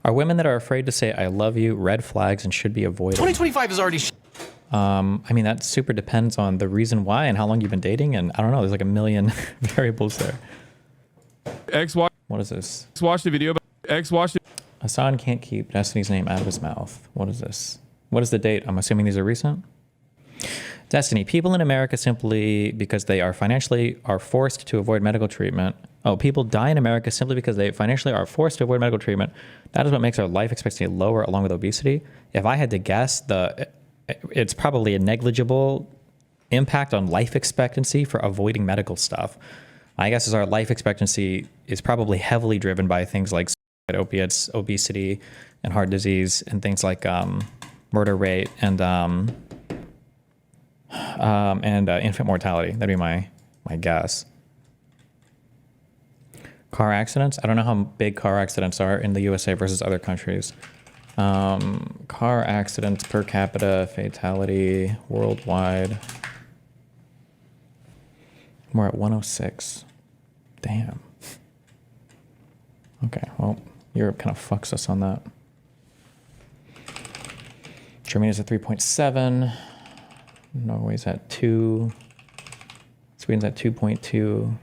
Are women that are afraid to say I love you red flags and should be avoided? 2025 is already I mean, that super depends on the reason why and how long you've been dating, and I don't know, there's like a million variables there. What is this? Watch the video. Watch the Hasan can't keep Destiny's name out of his mouth. What is this? What is the date? I'm assuming these are recent. Destiny, people in America simply because they are financially are forced to avoid medical treatment. Oh, people die in America simply because they financially are forced to avoid medical treatment. That is what makes our life expectancy lower along with obesity. If I had to guess, it's probably a negligible impact on life expectancy for avoiding medical stuff. My guess is our life expectancy is probably heavily driven by things like opiates, obesity, and heart disease, and things like murder rate and infant mortality. That'd be my guess. Car accidents. I don't know how big car accidents are in the USA versus other countries. Car accidents per capita fatality worldwide. We're at 106. Damn. Okay, well, Europe kind of fucks us on that. Germany's at 3.7. Norway's at 2. Sweden's at 2.2.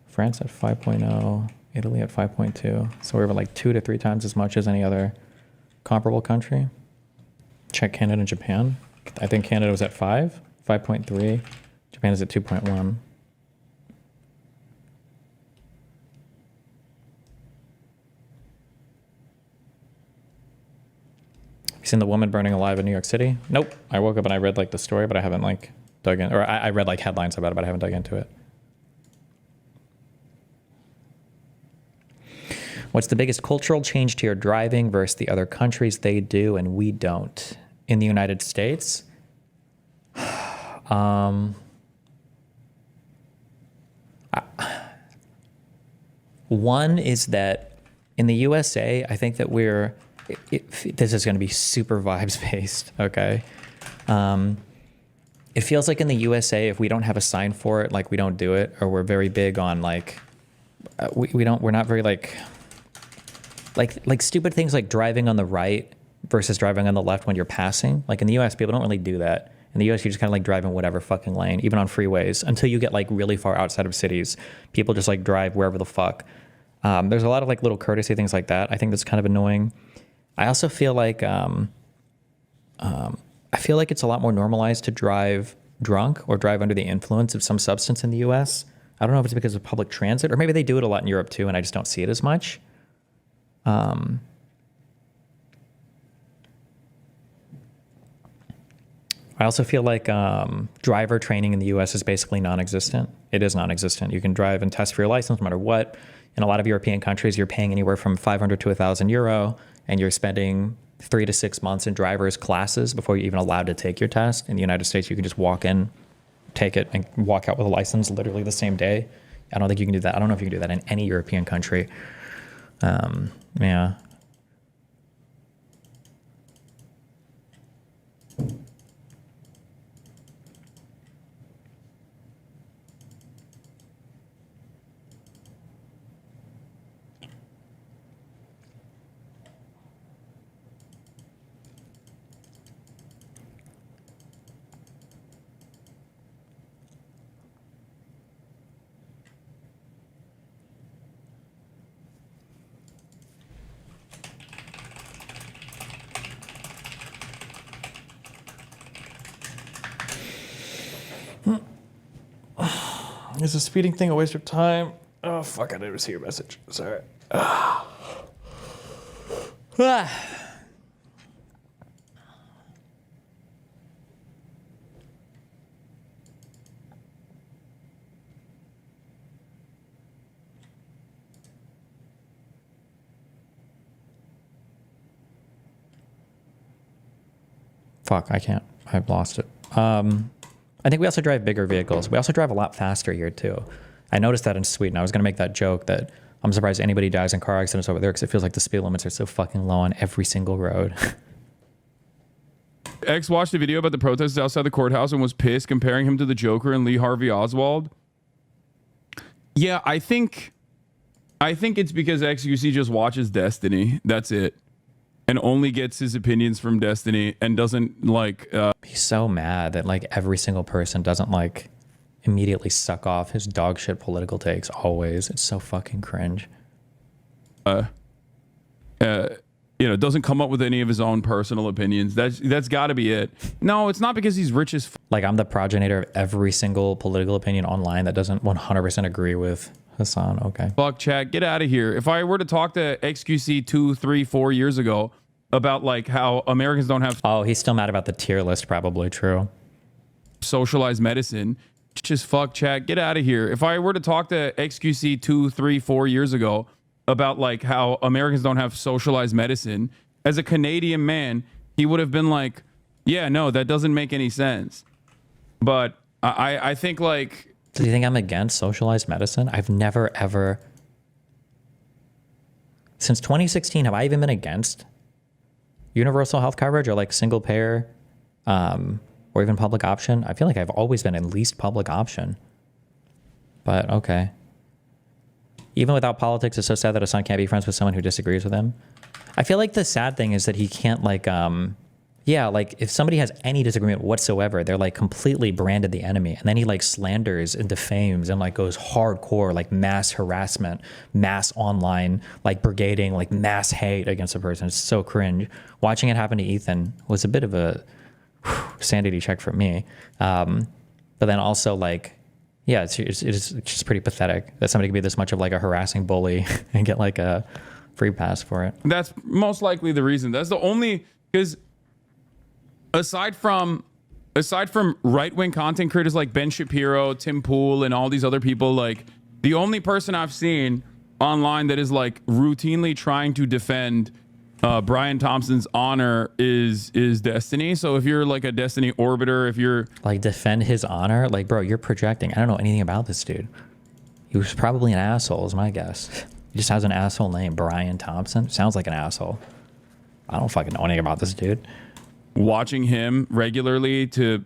France at 5.0. Italy at 5.2. So we're like 2 to 3 times as much as any other comparable country. Check Canada and Japan. I think Canada was at 5.3. Japan is at 2.1. You seen the woman burning alive in New York City? Nope. I woke up and I read like the story, but I haven't like dug in, or I read like headlines about it, but I haven't dug into it. What's the biggest cultural change to your driving versus the other countries they do and we don't? In the United States? One is that in the USA, I think that this is going to be super vibes based, okay? It feels like in the USA, if we don't have a sign for it, like we don't do it, or we're very big on like, we're not very like stupid things like driving on the right versus driving on the left when you're passing. Like in the US, people don't really do that. In the US, you just kind of like drive in whatever fucking lane, even on freeways, until you get like really far outside of cities. People just like drive wherever the fuck. There's a lot of like little courtesy things like that. I think that's kind of annoying. I also feel like it's a lot more normalized to drive drunk or drive under the influence of some substance in the US. I don't know if it's because of public transit, or maybe they do it a lot in Europe too, and I just don't see it as much. I also feel like driver training in the US is basically non-existent. It is non-existent. You can drive and test for your license no matter what. In a lot of European countries, you're paying anywhere from 500 to 1,000 euro, and you're spending 3 to 6 months in driver's classes before you're even allowed to take your test. In the United States, you can just walk in, take it, and walk out with a license literally the same day. I don't think you can do that. I don't know if you can do that in any European country. Yeah. Is the speeding thing a waste of time? Oh, fuck, I didn't see your message. Sorry. Fuck, I can't. I've lost it. I think we also drive bigger vehicles. We also drive a lot faster here too. I noticed that in Sweden. I was going to make that joke that I'm surprised anybody dies in car accidents over there because it feels like the speed limits are so fucking low on every single road. X watched a video about the protests outside the courthouse and was pissed, comparing him to the Joker and Lee Harvey Oswald. Yeah, I think I think it's because XQC just watches Destiny. That's it. And only gets his opinions from Destiny and doesn't like... He's so mad that like every single person doesn't like immediately suck off his dog shit political takes always. It's so fucking cringe. Doesn't come up with any of his own personal opinions. That's got to be it. No, it's not because he's rich as... Like I'm the progenitor of every single political opinion online that doesn't 100% agree with Hasan. Okay. Fuck, chat, get out of here. If I were to talk to XQC 2, 3, 4 years ago about like how Americans don't have... Oh, he's still mad about the tier list. Probably true. Socialized medicine. Just fuck, chat, get out of here. If I were to talk to XQC 2, 3, 4 years ago about like how Americans don't have socialized medicine, as a Canadian man, he would have been like, yeah, no, that doesn't make any sense. But I think like... Do you think I'm against socialized medicine? I've never ever... Since 2016, have I even been against universal health coverage or like single payer or even public option? I feel like I've always been at least public option. But okay. Even without politics, it's so sad that Hasan can't be friends with someone who disagrees with him. I feel like the sad thing is that he can't like, like if somebody has any disagreement whatsoever, they're like completely branded the enemy. And then he like slanders and defames and like goes hardcore, like mass harassment, mass online, like brigading, like mass hate against a person. It's so cringe. Watching it happen to Ethan was a bit of a sanity check for me. But then also like, yeah, it's just pretty pathetic that somebody could be this much of like a harassing bully and get like a free pass for it. That's most likely the reason. That's the only, because aside from right-wing content creators like Ben Shapiro, Tim Pool, and all these other people, like the only person I've seen online that is like routinely trying to defend Brian Thompson's honor is Destiny. So if you're like a Destiny orbiter, if you're like defend his honor, like bro, you're projecting. I don't know anything about this dude. He was probably an asshole, is my guess. He just has an asshole name, Brian Thompson. Sounds like an asshole. I don't fucking know anything about this dude. Watching him regularly to,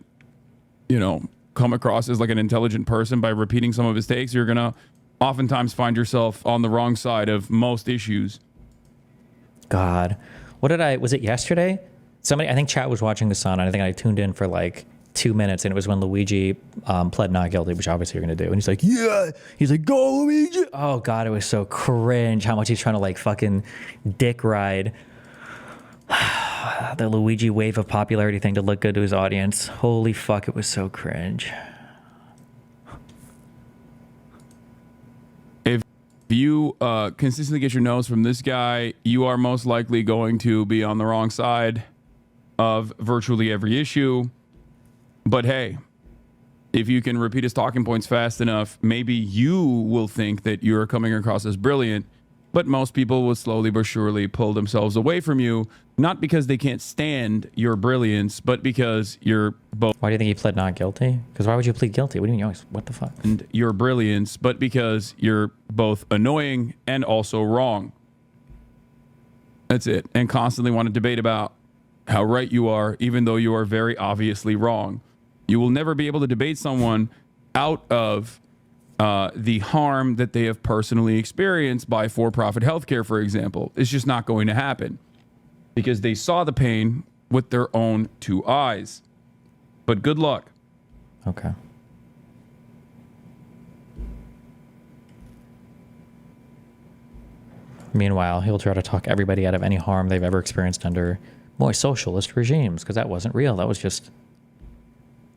come across as like an intelligent person by repeating some of his takes, you're gonna oftentimes find yourself on the wrong side of most issues. God, was it yesterday? I think chat was watching the sun, and I think I tuned in for like 2 minutes, and it was when Luigi pled not guilty, which obviously you're going to do. And he's like, yeah, he's like, go Luigi. Oh God, it was so cringe how much he's trying to like fucking dick ride the Luigi wave of popularity thing to look good to his audience. Holy fuck, it was so cringe. If you consistently get your nose from this guy, you are most likely going to be on the wrong side of virtually every issue. But hey, if you can repeat his talking points fast enough, maybe you will think that you're coming across as brilliant. But most people will slowly but surely pull themselves away from you, not because they can't stand your brilliance, but because you're both... Why do you think he pled not guilty? Because why would you plead guilty? What do you mean? What the fuck? And your brilliance, but because you're both annoying and also wrong. That's it. And constantly want to debate about how right you are, even though you are very obviously wrong. You will never be able to debate someone out of the harm that they have personally experienced by for-profit healthcare, for example. It's just not going to happen because they saw the pain with their own two eyes. But good luck. Okay. Meanwhile, he'll try to talk everybody out of any harm they've ever experienced under more socialist regimes, because that wasn't real. That was just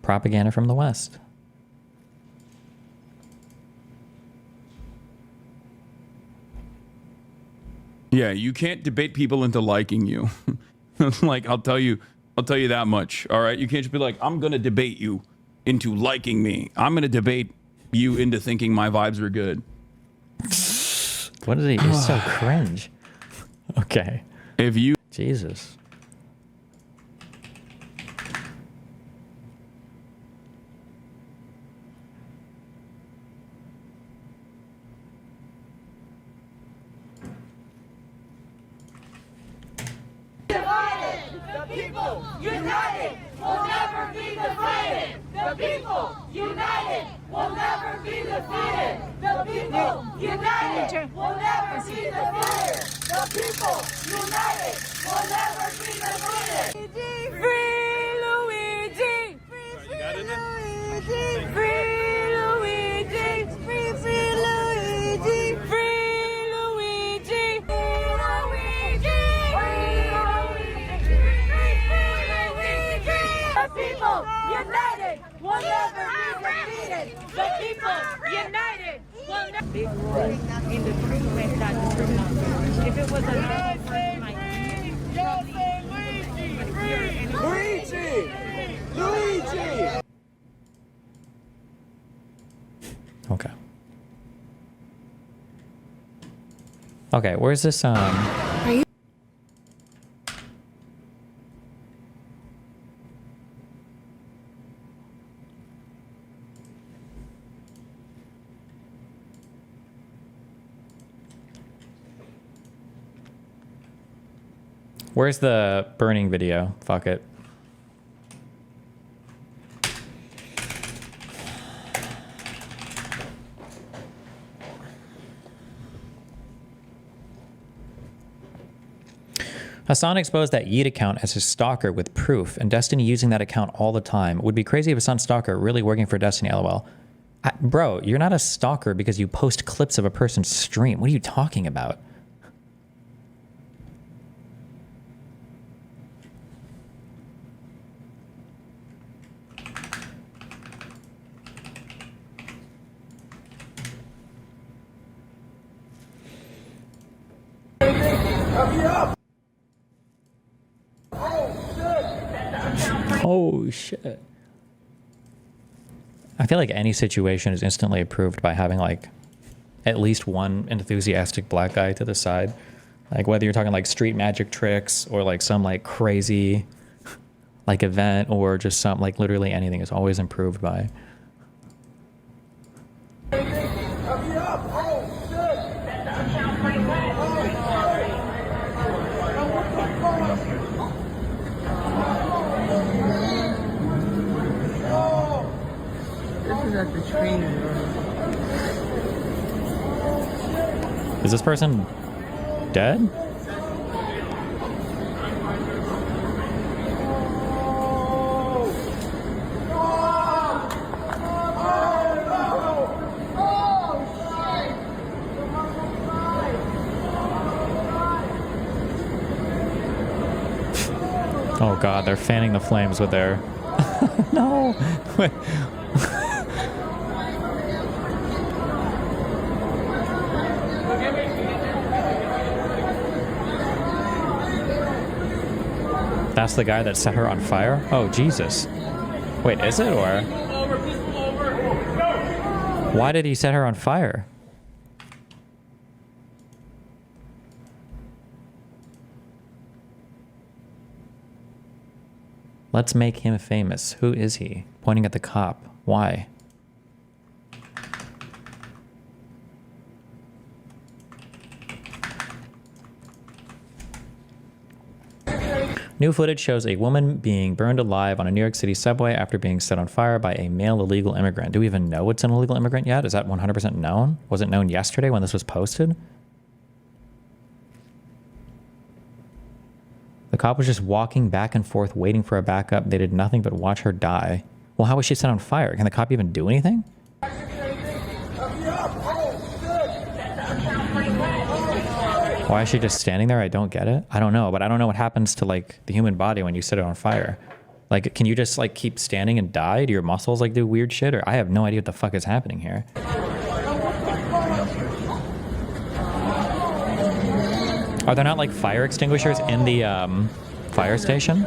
propaganda from the West. Yeah, you can't debate people into liking you. Like, I'll tell you that much. All right, you can't just be like, I'm gonna debate you into liking me. I'm gonna debate you into thinking my vibes are good. What is he? You're so cringe. Okay. If you... Jesus. Divided, the people united will never be divided. The people united, will never be defeated. The people, united, will never be defeated. The people, united, will never be defeated. Free Luigi! Free Luigi! Free Luigi! Free Luigi! Free Luigi! The people, united, will never be defeated. The people, united, will never be defeated. In the true way, not the true. If it was a normal person, like Luigi! Luigi! Okay. Okay, where's this, where's the burning video? Fuck it. Hasan exposed that Yeet account as his stalker with proof, and Destiny using that account all the time. Would be crazy if Hasan's stalker really working for Destiny, lol. Bro, you're not a stalker because you post clips of a person's stream. What are you talking about? Oh shit. I feel like any situation is instantly approved by having like at least one enthusiastic black guy to the side. Like whether you're talking like street magic tricks or like some like crazy like event or just some like literally anything is always improved by. At the training room. Is this person dead? Oh god, they're fanning the flames with their... No! That's the guy that set her on fire? Oh, Jesus. Wait, is it, or? Why did he set her on fire? Let's make him famous. Who is he? Pointing at the cop. Why? New footage shows a woman being burned alive on a New York City subway after being set on fire by a male illegal immigrant. Do we even know it's an illegal immigrant yet? Is that 100% known? Was it known yesterday when this was posted? The cop was just walking back and forth waiting for a backup. They did nothing but watch her die. Well, how was she set on fire? Can the cop even do anything? Why is she just standing there? I don't get it. I don't know, but I don't know what happens to like the human body when you set it on fire. Like, can you just like keep standing and die? Do your muscles like do weird shit? Or I have no idea what the fuck is happening here. Are there not like fire extinguishers in the fire station?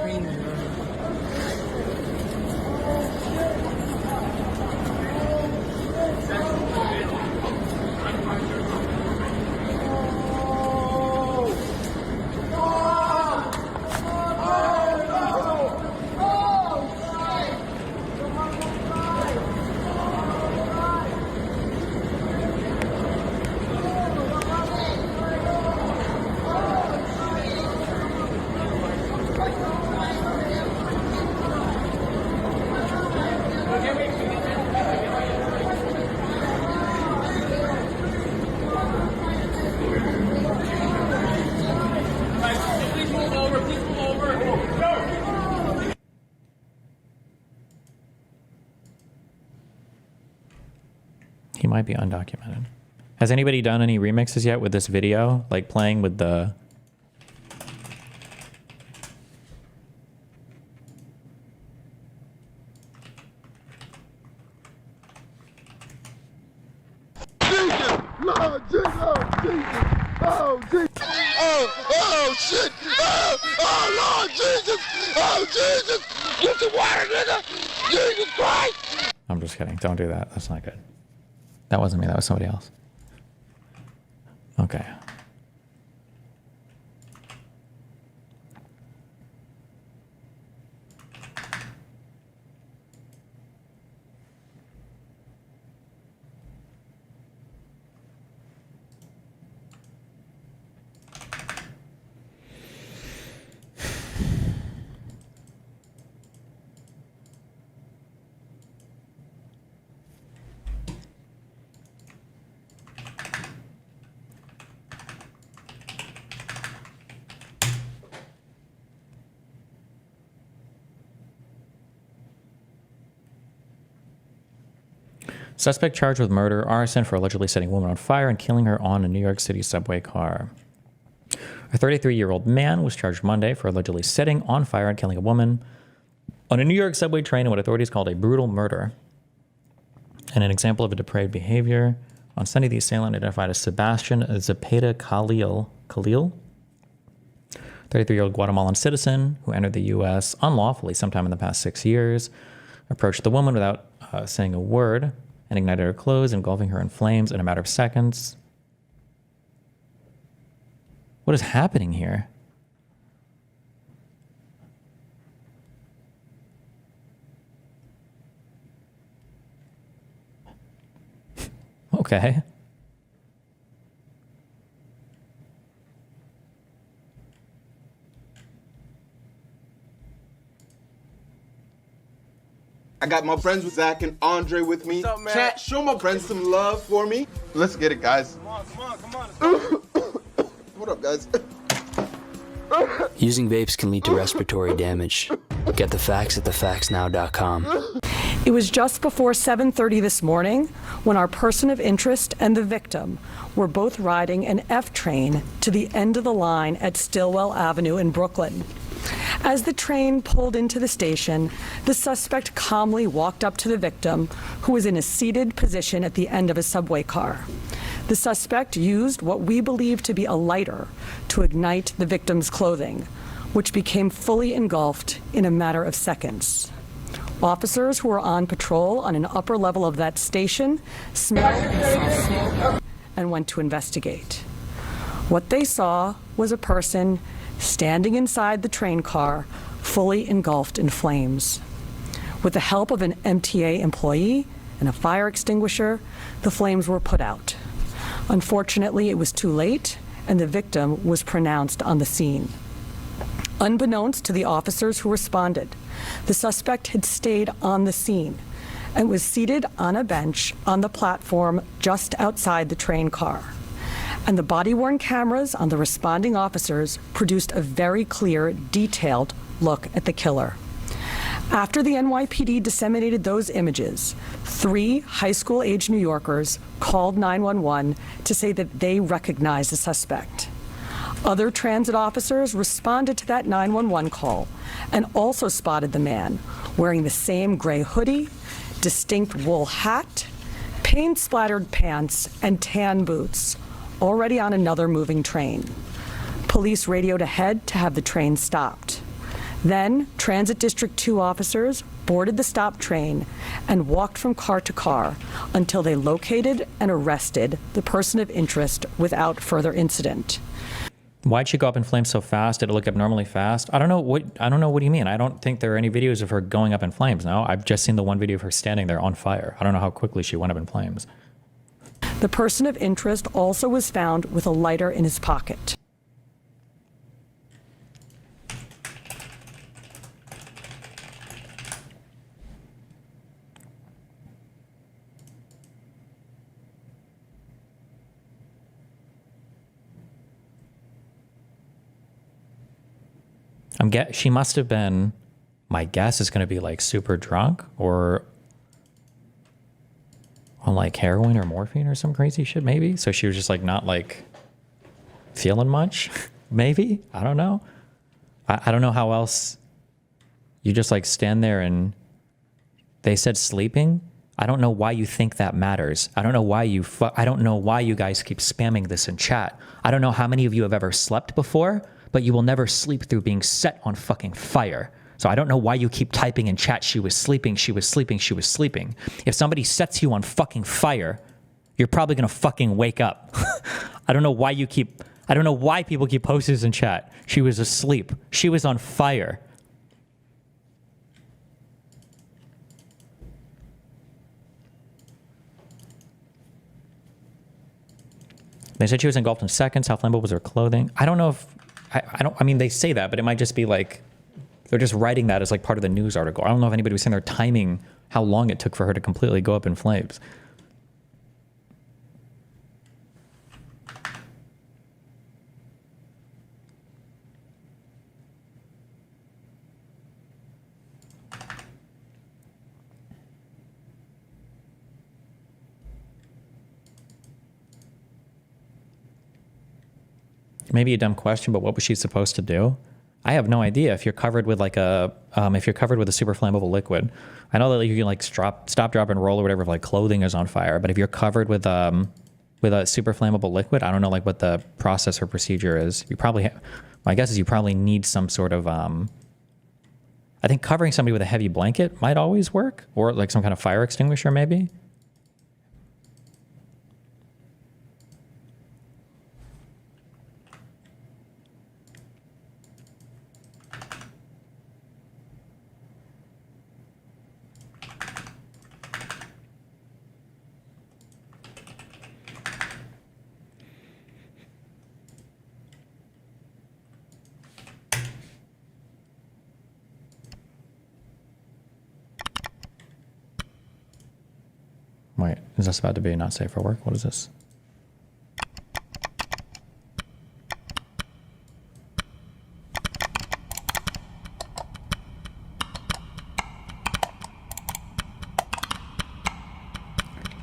might be undocumented. Has anybody done any remixes yet with this video? Like playing with the... Lord Jesus, oh Jesus, oh Jesus, oh shit, oh Lord Jesus, oh Jesus, get the water, nigga, Jesus Christ. I'm just kidding. Don't do that. That's not good. That wasn't me. That was somebody else. Okay. Suspect charged with murder, arson for allegedly setting a woman on fire and killing her on a New York City subway car. A 33-year-old man was charged Monday for allegedly setting on fire and killing a woman on a New York subway train in what authorities called a brutal murder and an example of a depraved behavior. On Sunday, the assailant, identified as Sebastian Zepeda Khalil, 33-year-old Guatemalan citizen who entered the U.S. unlawfully sometime in the past 6 years, approached the woman without saying a word and ignited her clothes, engulfing her in flames in a matter of seconds. What is happening here? Okay. I got my friends with Zach and Andre with me. What's up, man? Chat, show my friends some love for me. Let's get it, guys. Come on. What up, guys? Using vapes can lead to respiratory damage. Get the facts at thefactsnow.com. It was just before 7:30 this morning when our person of interest and the victim were both riding an F train to the end of the line at Stillwell Avenue in Brooklyn. As the train pulled into the station, the suspect calmly walked up to the victim, who was in a seated position at the end of a subway car. The suspect used what we believe to be a lighter to ignite the victim's clothing, which became fully engulfed in a matter of seconds. Officers who were on patrol on an upper level of that station smelled and saw smoke and went to investigate. What they saw was a person standing inside the train car, fully engulfed in flames. With the help of an MTA employee and a fire extinguisher, the flames were put out. Unfortunately, it was too late, and the victim was pronounced on the scene. Unbeknownst to the officers who responded, the suspect had stayed on the scene and was seated on a bench on the platform just outside the train car. And the body-worn cameras on the responding officers produced a very clear, detailed look at the killer. After the NYPD disseminated those images, 3 high school-age New Yorkers called 911 to say that they recognized the suspect. Other transit officers responded to that 911 call and also spotted the man wearing the same gray hoodie, distinct wool hat, paint-splattered pants, and tan boots, already on another moving train. Police radioed ahead to have the train stopped. Then, Transit District 2 officers boarded the stopped train and walked from car to car until they located and arrested the person of interest without further incident. Why'd she go up in flames so fast? Did it look abnormally fast? I don't know what do you mean? I don't think there are any videos of her going up in flames. No, I've just seen the one video of her standing there on fire. I don't know how quickly she went up in flames. The person of interest also was found with a lighter in his pocket. She must have been, my guess is going to be like super drunk or on like like heroin or morphine or some crazy shit, maybe. So she was just like not like feeling much, maybe. I don't know. I don't know how else you just like stand there and they said sleeping. I don't know why you think that matters. I don't know why I don't know why you guys keep spamming this in chat. I don't know how many of you have ever slept before, but you will never sleep through being set on fucking fire. So I don't know why you keep typing in chat, she was sleeping, she was sleeping, she was sleeping. If somebody sets you on fucking fire, you're probably gonna fucking wake up. I don't know why people keep posting this in chat. She was asleep. She was on fire. They said she was engulfed in seconds. How flammable was her clothing? I don't know if, I mean, they say that, but it might just be like, they're just writing that as like part of the news article. I don't know if anybody was saying they're timing how long it took for her to completely go up in flames. Maybe a dumb question, but what was she supposed to do? I have no idea. If you're covered with like if you're covered with a super flammable liquid, I know that you can like stop, drop, and roll or whatever if like clothing is on fire. But if you're covered with a super flammable liquid, I don't know like what the process or procedure is. You probably, my guess is you probably need some sort of, I think covering somebody with a heavy blanket might always work, or like some kind of fire extinguisher maybe. Wait, is this about to be not safe for work? What is this?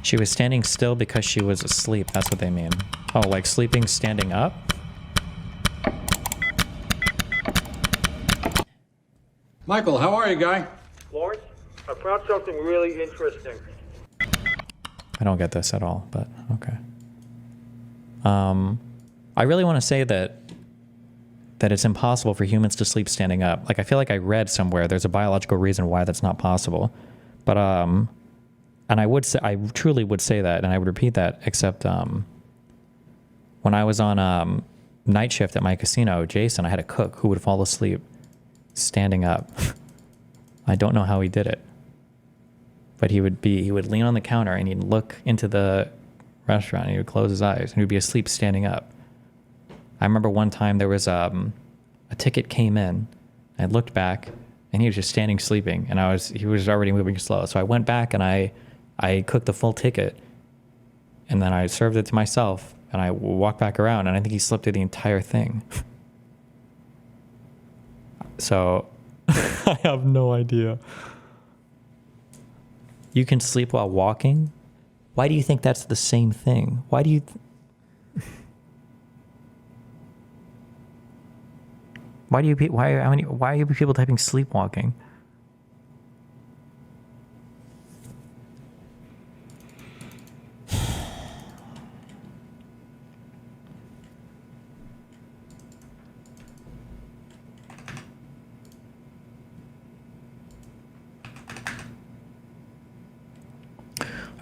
She was standing still because she was asleep. That's what they mean. Oh, like sleeping standing up? Michael, how are you, guy? Lawrence, I found something really interesting. I don't get this at all, but okay. I really want to say that it's impossible for humans to sleep standing up. Like, I feel like I read somewhere there's a biological reason why that's not possible. But, and I truly would say that, and I would repeat that, except when I was on night shift at my casino, Jason, I had a cook who would fall asleep standing up. I don't know how he did it. But he would lean on the counter and he'd look into the restaurant and he would close his eyes and he would be asleep standing up. I remember one time there was a ticket came in. I looked back and he was just standing sleeping, and he was already moving slow. So I went back and I cooked the full ticket, and then I served it to myself and I walked back around, and I think he slept through the entire thing. So I have no idea. You can sleep while walking? Why do you think that's the same thing? Why do you... Why are you people typing sleepwalking?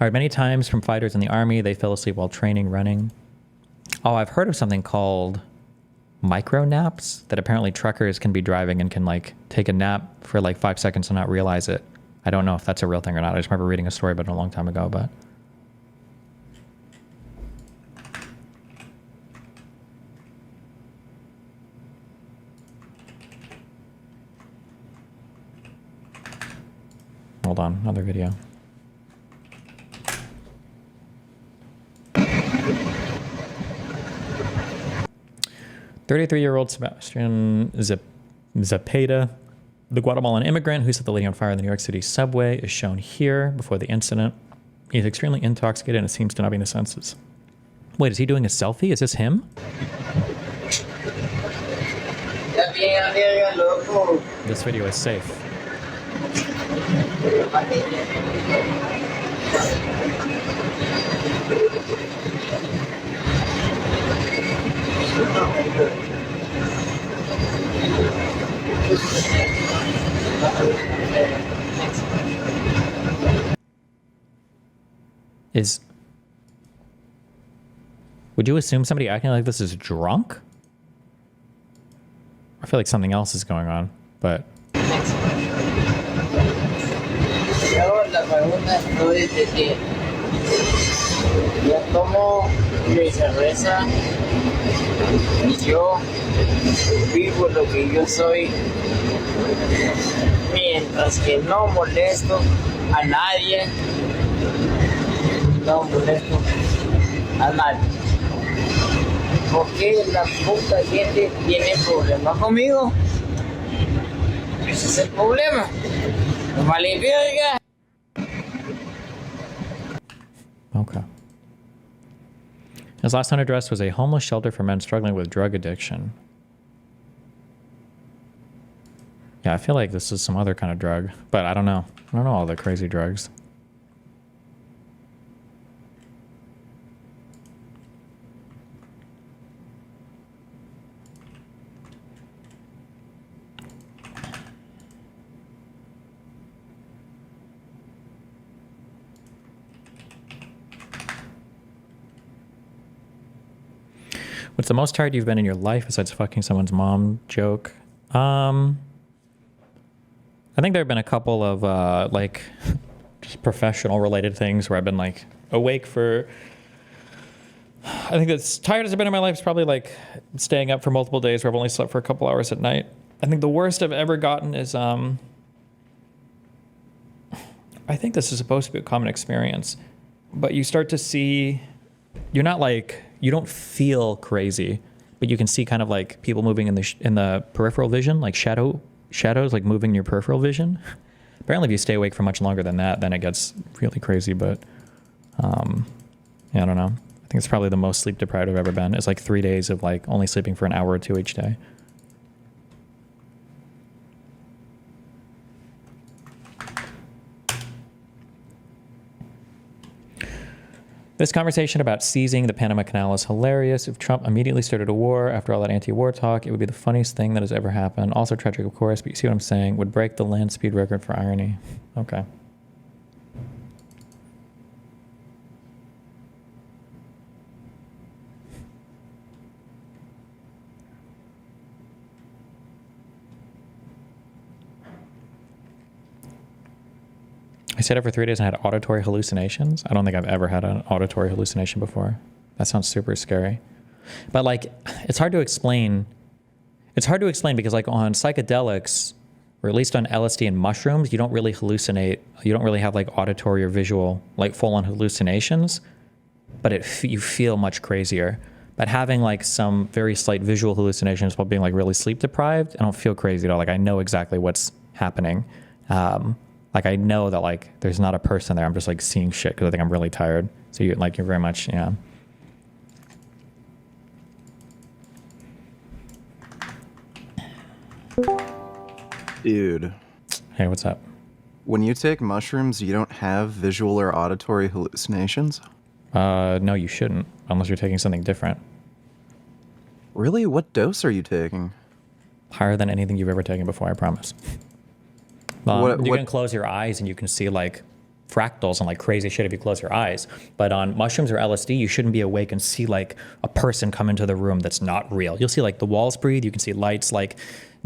All right, many times from fighters in the army, they fell asleep while training, running. Oh, I've heard of something called micro naps, that apparently truckers can be driving and can like take a nap for like 5 seconds and not realize it. I don't know if that's a real thing or not. I just remember reading a story about it a long time ago, but... Hold on, another video. 33-year-old Sebastian Zapata, the Guatemalan immigrant who set the lady on fire in the New York City subway, is shown here before the incident. He's extremely intoxicated and seems to not be in his senses. Wait, is he doing a selfie? Is this him? This video is safe. Would you assume somebody acting like this is drunk? I feel like something else is going on, but... Yo tomo mi cerveza y yo vivo lo que yo soy mientras que no molesto a nadie, no molesto a nadie. ¿Por qué la puta gente tiene problemas conmigo? Ese es el problema. No vale verga. Okay. His last known address was a homeless shelter for men struggling with drug addiction. Yeah, I feel like this is some other kind of drug, but I don't know. I don't know all the crazy drugs. What's the most tired you've been in your life besides fucking someone's mom joke? I think there have been a couple of like just professional related things where I've been like awake for, I think as tired as I've been in my life is probably like staying up for multiple days where I've only slept for a couple hours at night. I think the worst I've ever gotten is, I think this is supposed to be a common experience, but you start to see, you're not like, you don't feel crazy, but you can see kind of like people moving in the peripheral vision, like shadows like moving in your peripheral vision. Apparently if you stay awake for much longer than that, then it gets really crazy, but yeah, I don't know. I think it's probably the most sleep deprived I've ever been. It's like 3 days of like only sleeping for an hour or two each day. This conversation about seizing the Panama Canal is hilarious. If Trump immediately started a war after all that anti-war talk, it would be the funniest thing that has ever happened. Also tragic, of course, but you see what I'm saying? Would break the land speed record for irony. Okay. I stayed up for 3 days and had auditory hallucinations. I don't think I've ever had an auditory hallucination before. That sounds super scary. But like, it's hard to explain. It's hard to explain because like on psychedelics, or at least on LSD and mushrooms, you don't really hallucinate. You don't really have like auditory or visual, like full-on hallucinations, but you feel much crazier. But having like some very slight visual hallucinations while being like really sleep deprived, I don't feel crazy at all. Like I know exactly what's happening. Like I know that like there's not a person there. I'm just like seeing shit because I think I'm really tired. So you're very much, yeah. Dude. Hey, what's up? When you take mushrooms, you don't have visual or auditory hallucinations? No, you shouldn't, unless you're taking something different. Really? What dose are you taking? Higher than anything you've ever taken before, I promise. You can close your eyes and you can see like fractals and like crazy shit if you close your eyes. But on mushrooms or LSD, you shouldn't be awake and see like a person come into the room that's not real. You'll see like the walls breathe. You can see lights like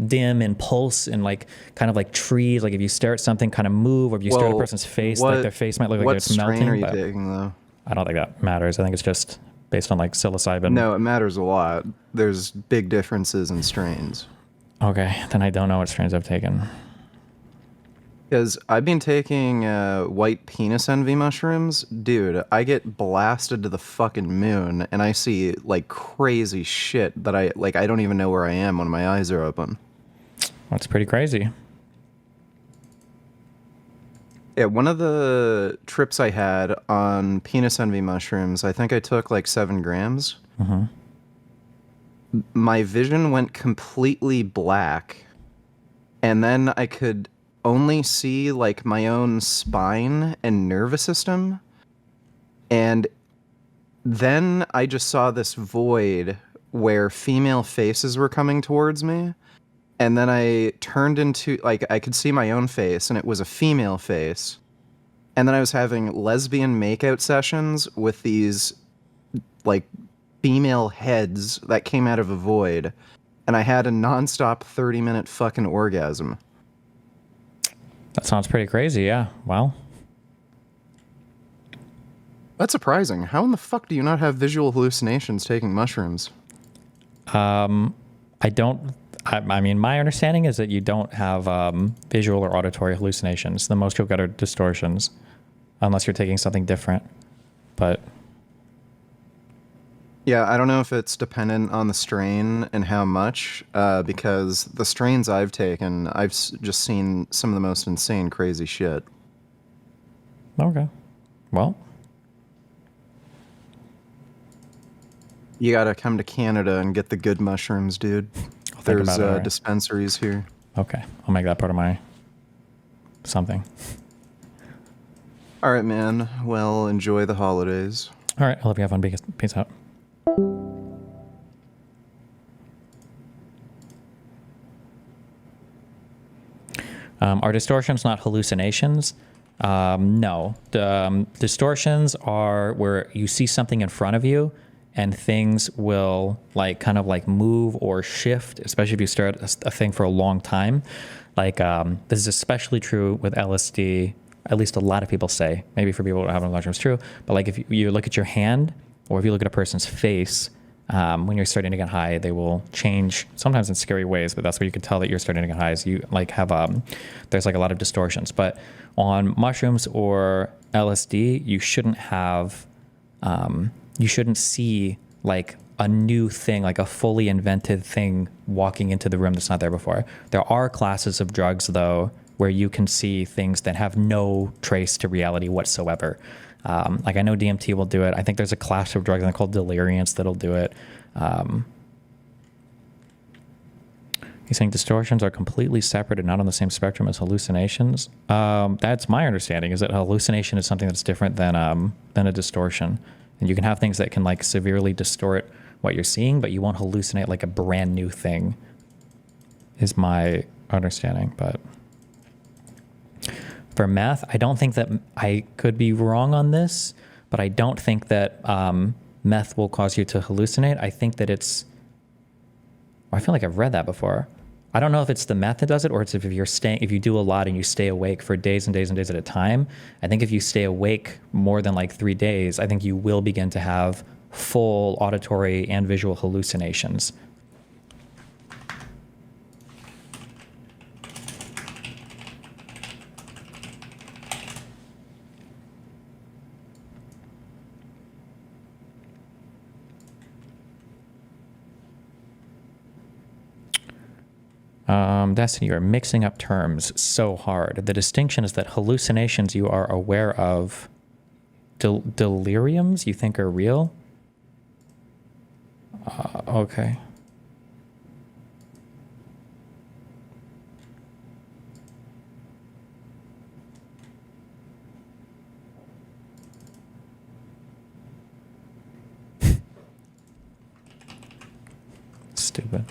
dim and pulse and like kind of like trees. Like if you stare at something kind of move, or if you stare at a person's face, like their face might look like it's melting. What strain are you taking though? I don't think that matters. I think it's just based on like psilocybin. No, it matters a lot. There's big differences in strains. Okay, then I don't know what strains I've taken. Because I've been taking white penis envy mushrooms. Dude, I get blasted to the fucking moon and I see like crazy shit that I don't even know where I am when my eyes are open. That's pretty crazy. Yeah, one of the trips I had on penis envy mushrooms, I think I took like 7 grams. Mm-hmm. My vision went completely black, and then I could only see like my own spine and nervous system, and then I just saw this void where female faces were coming towards me, and then I turned into, like, I could see my own face, and it was a female face, and then I was having lesbian makeout sessions with these, like, female heads that came out of a void, and I had a nonstop 30-minute fucking orgasm. That sounds pretty crazy, yeah. Well, that's surprising. How in the fuck do you not have visual hallucinations taking mushrooms? I mean, my understanding is that you don't have visual or auditory hallucinations. The most you'll get are distortions, unless you're taking something different. But yeah, I don't know if it's dependent on the strain and how much, because the strains I've taken, I've just seen some of the most insane, crazy shit. Okay. Well, you gotta come to Canada and get the good mushrooms, dude. There's dispensaries here. Okay, I'll make that part of my something. All right, man. Well, enjoy the holidays. All right, I hope you have fun. Peace out. Are distortions not hallucinations? No. Distortions are where you see something in front of you and things will like kind of like move or shift, especially if you stare at a thing for a long time. Like this is especially true with LSD. At least a lot of people say. Maybe for people who haven't watched it's true. But like if you look at your hand or if you look at a person's face, when you're starting to get high, they will change sometimes in scary ways, but that's where you can tell that you're starting to get high is you like have, there's like a lot of distortions. But on mushrooms or LSD, you shouldn't have, you shouldn't see like a new thing, like a fully invented thing walking into the room that's not there before. There are classes of drugs though, where you can see things that have no trace to reality whatsoever. Like I know DMT will do it. I think there's a class of drugs called deliriants that'll do it. He's saying distortions are completely separate and not on the same spectrum as hallucinations. That's my understanding, is that a hallucination is something that's different than a distortion. And you can have things that can like severely distort what you're seeing, but you won't hallucinate like a brand new thing, is my understanding. But for meth, I don't think that, I could be wrong on this, but I don't think that meth will cause you to hallucinate. I think that it's, I feel like I've read that before. I don't know if it's the meth that does it or it's if you do a lot and you stay awake for days and days and days at a time. I think if you stay awake more than like 3 days, I think you will begin to have full auditory and visual hallucinations. Destiny, you are mixing up terms so hard. The distinction is that hallucinations you are aware of, deliriums you think are real. Okay. Stupid.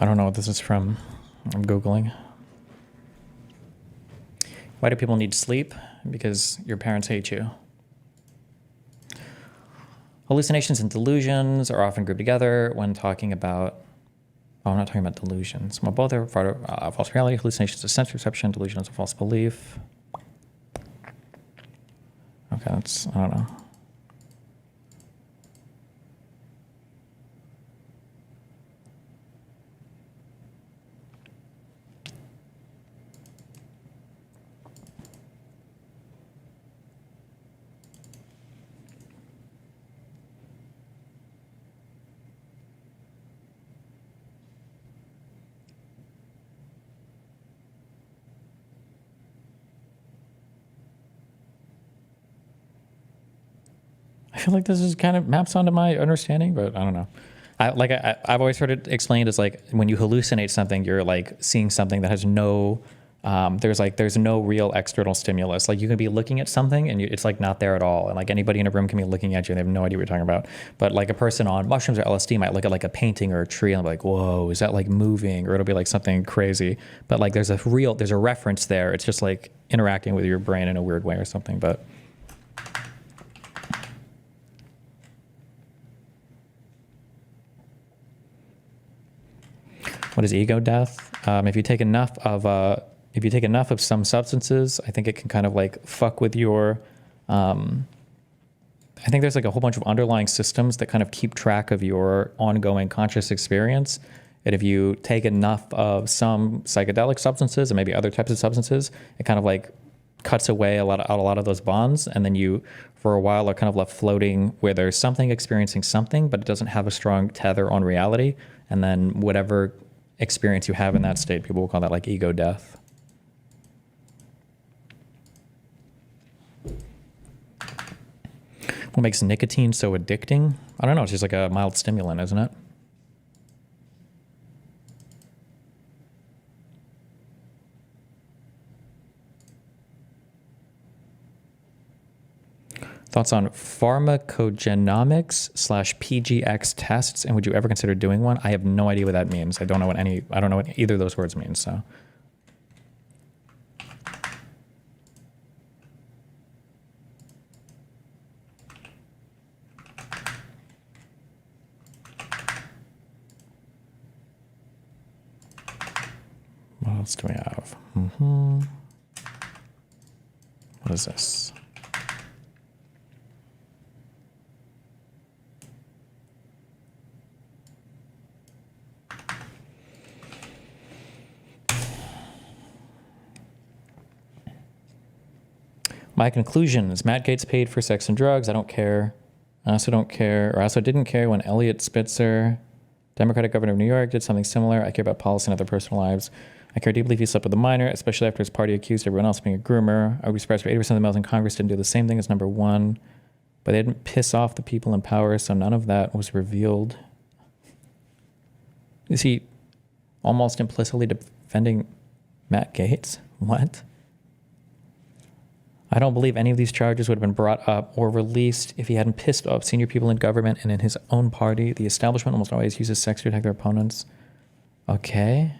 I don't know what this is from. I'm Googling. Why do people need sleep? Because your parents hate you. Hallucinations and delusions are often grouped together when talking about... Oh, I'm not talking about delusions. Well, both are part of false reality. Hallucinations is sense perception. Delusion is a false belief. Okay, that's... I don't know. I feel like this is kind of maps onto my understanding, but I don't know. I've always heard it explained as like when you hallucinate something, you're like seeing something that has no, there's no real external stimulus. Like you can be looking at something and it's like not there at all. And like anybody in a room can be looking at you and they have no idea what you're talking about. But like a person on mushrooms or LSD might look at like a painting or a tree and be like, whoa, is that like moving? Or it'll be like something crazy. But like there's a reference there. It's just like interacting with your brain in a weird way or something. But what is ego death? If you take enough of some substances, I think it can kind of like fuck with your. I think there's like a whole bunch of underlying systems that kind of keep track of your ongoing conscious experience. And if you take enough of some psychedelic substances and maybe other types of substances, it kind of like cuts away a lot of those bonds, and then you, for a while, are kind of left floating where there's something experiencing something, but it doesn't have a strong tether on reality. And then whatever experience you have in that state, people will call that like ego death. What makes nicotine so addicting? I don't know, it's just like a mild stimulant, isn't it? Thoughts on pharmacogenomics/PGX tests, and would you ever consider doing one? I have no idea what that means. I don't know what either of those words mean, so. What else do we have? What is this? My conclusion is Matt Gaetz paid for sex and drugs. I don't care. I also didn't care when Elliot Spitzer, Democratic governor of New York, did something similar. I care about policy and other personal lives. I care deeply if he slept with a minor, especially after his party accused everyone else of being a groomer. I would be surprised if 80% of the males in Congress didn't do the same thing as number one, but they didn't piss off the people in power, so none of that was revealed. Is he almost implicitly defending Matt Gaetz? What? I don't believe any of these charges would have been brought up or released if he hadn't pissed off senior people in government and in his own party. The establishment almost always uses sex to attack their opponents. Okay.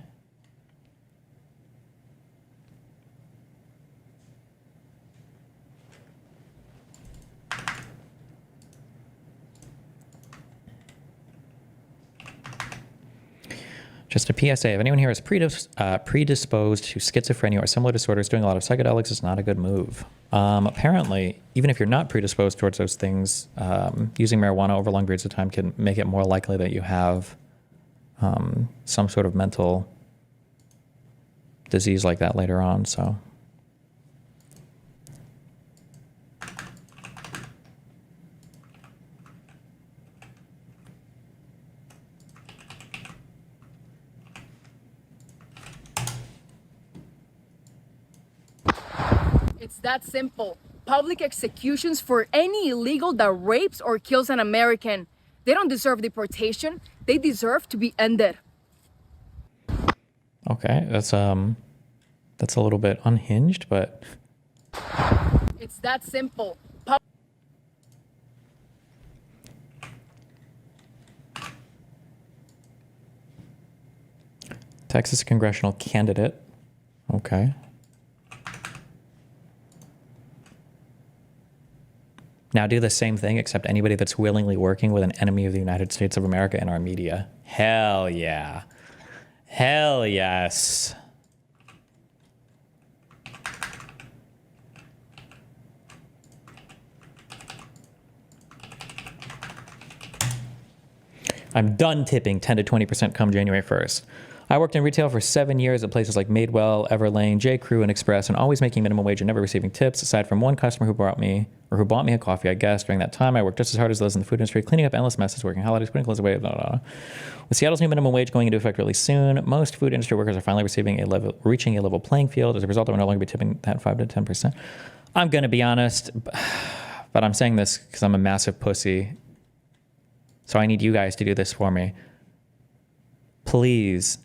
Just a PSA, if anyone here is predisposed to schizophrenia or similar disorders, doing a lot of psychedelics is not a good move. Apparently, even if you're not predisposed towards those things, using marijuana over long periods of time can make it more likely that you have some sort of mental disease like that later on, so. It's that simple. Public executions for any illegal that rapes or kills an American. They don't deserve deportation. They deserve to be ended. Okay, that's a little bit unhinged, but. It's that simple. Texas congressional candidate. Okay. Now do the same thing, except anybody that's willingly working with an enemy of the United States of America in our media. Hell yeah. Hell yes. I'm done tipping 10 to 20% come January 1st. I worked in retail for 7 years at places like Madewell, Everlane, J. Crew, and Express, and always making minimum wage and never receiving tips, aside from one customer who bought me a coffee, I guess. During that time, I worked just as hard as those in the food industry, cleaning up endless messes, working holidays, putting clothes away, blah, blah, blah. With Seattle's new minimum wage going into effect really soon, most food industry workers are finally reaching a level playing field. As a result, I will no longer be tipping that 5 to 10%. I'm going to be honest, but I'm saying this because I'm a massive pussy. So I need you guys to do this for me. Please.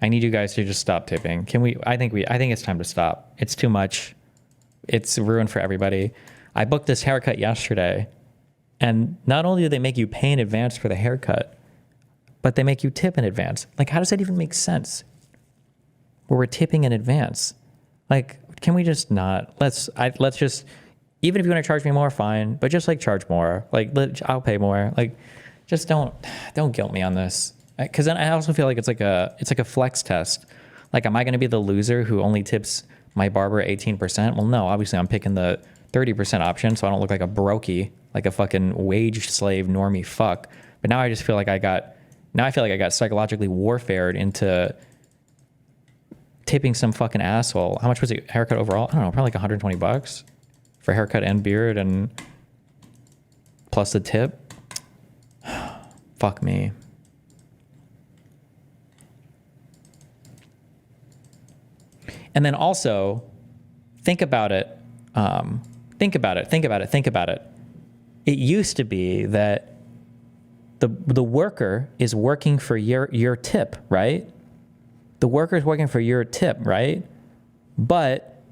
I need you guys to just stop tipping. I think it's time to stop. It's too much. It's ruined for everybody. I booked this haircut yesterday, and not only do they make you pay in advance for the haircut, but they make you tip in advance. Like, how does that even make sense? Where we're tipping in advance. Like, can we just not? Let's just, even if you want to charge me more, fine, but just like charge more. Like, I'll pay more. Like, just don't guilt me on this. Because then I also feel like it's like a flex test. Like, am I going to be the loser who only tips my barber 18%? Well, no, obviously I'm picking the 30% option, so I don't look like a brokey, like a fucking wage slave normie fuck. But now I just feel like I got psychologically warfared into tipping some fucking asshole. How much was it haircut overall? I don't know, probably like $120 for haircut and beard and plus the tip. Fuck me. And then also, think about it. Think about it. It used to be that the worker is working for your tip, right? The worker is working for your tip, right? But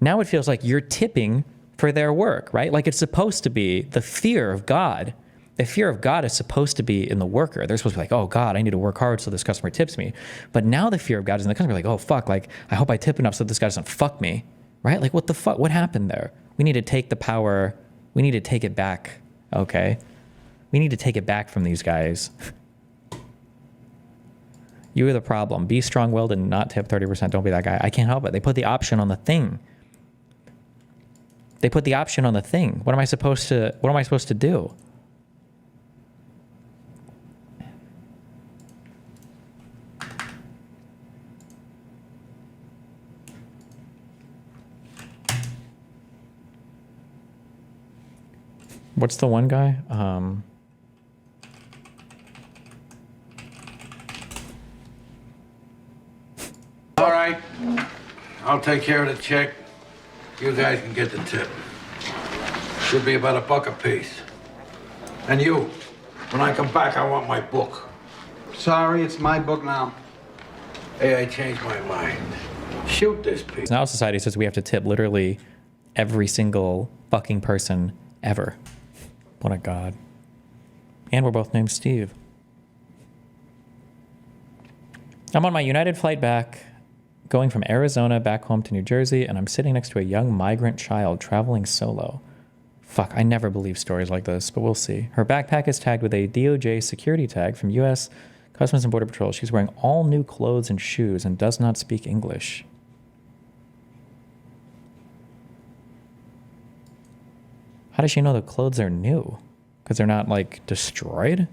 now it feels like you're tipping for their work, right? Like, it's supposed to be the fear of God. The fear of God is supposed to be in the worker. They're supposed to be like, oh God, I need to work hard so this customer tips me. But now the fear of God is in the customer, like, oh fuck, like, I hope I tip enough so this guy doesn't fuck me, right? Like, what the fuck, what happened there? We need to take the power, we need to take it back, okay? We need to take it back from these guys. You are the problem. Be strong-willed and not tip 30%. Don't be that guy. I can't help it. They put the option on the thing. They put the option on the thing. What am I supposed to do? What's the one guy? All right, I'll take care of the check. You guys can get the tip. Should be about $1 a piece. And you, when I come back, I want my book. Sorry, it's my book now. Hey, I changed my mind. Shoot this piece. Now society says we have to tip literally every single fucking person ever. What a god. And we're both named Steve. I'm on my United flight back, going from Arizona back home to New Jersey, and I'm sitting next to a young migrant child traveling solo. Fuck, I never believe stories like this, but we'll see. Her backpack is tagged with a DOJ security tag from U.S. Customs and Border Patrol. She's wearing all new clothes and shoes and does not speak English. How does she know the clothes are new? Because they're not, like, destroyed?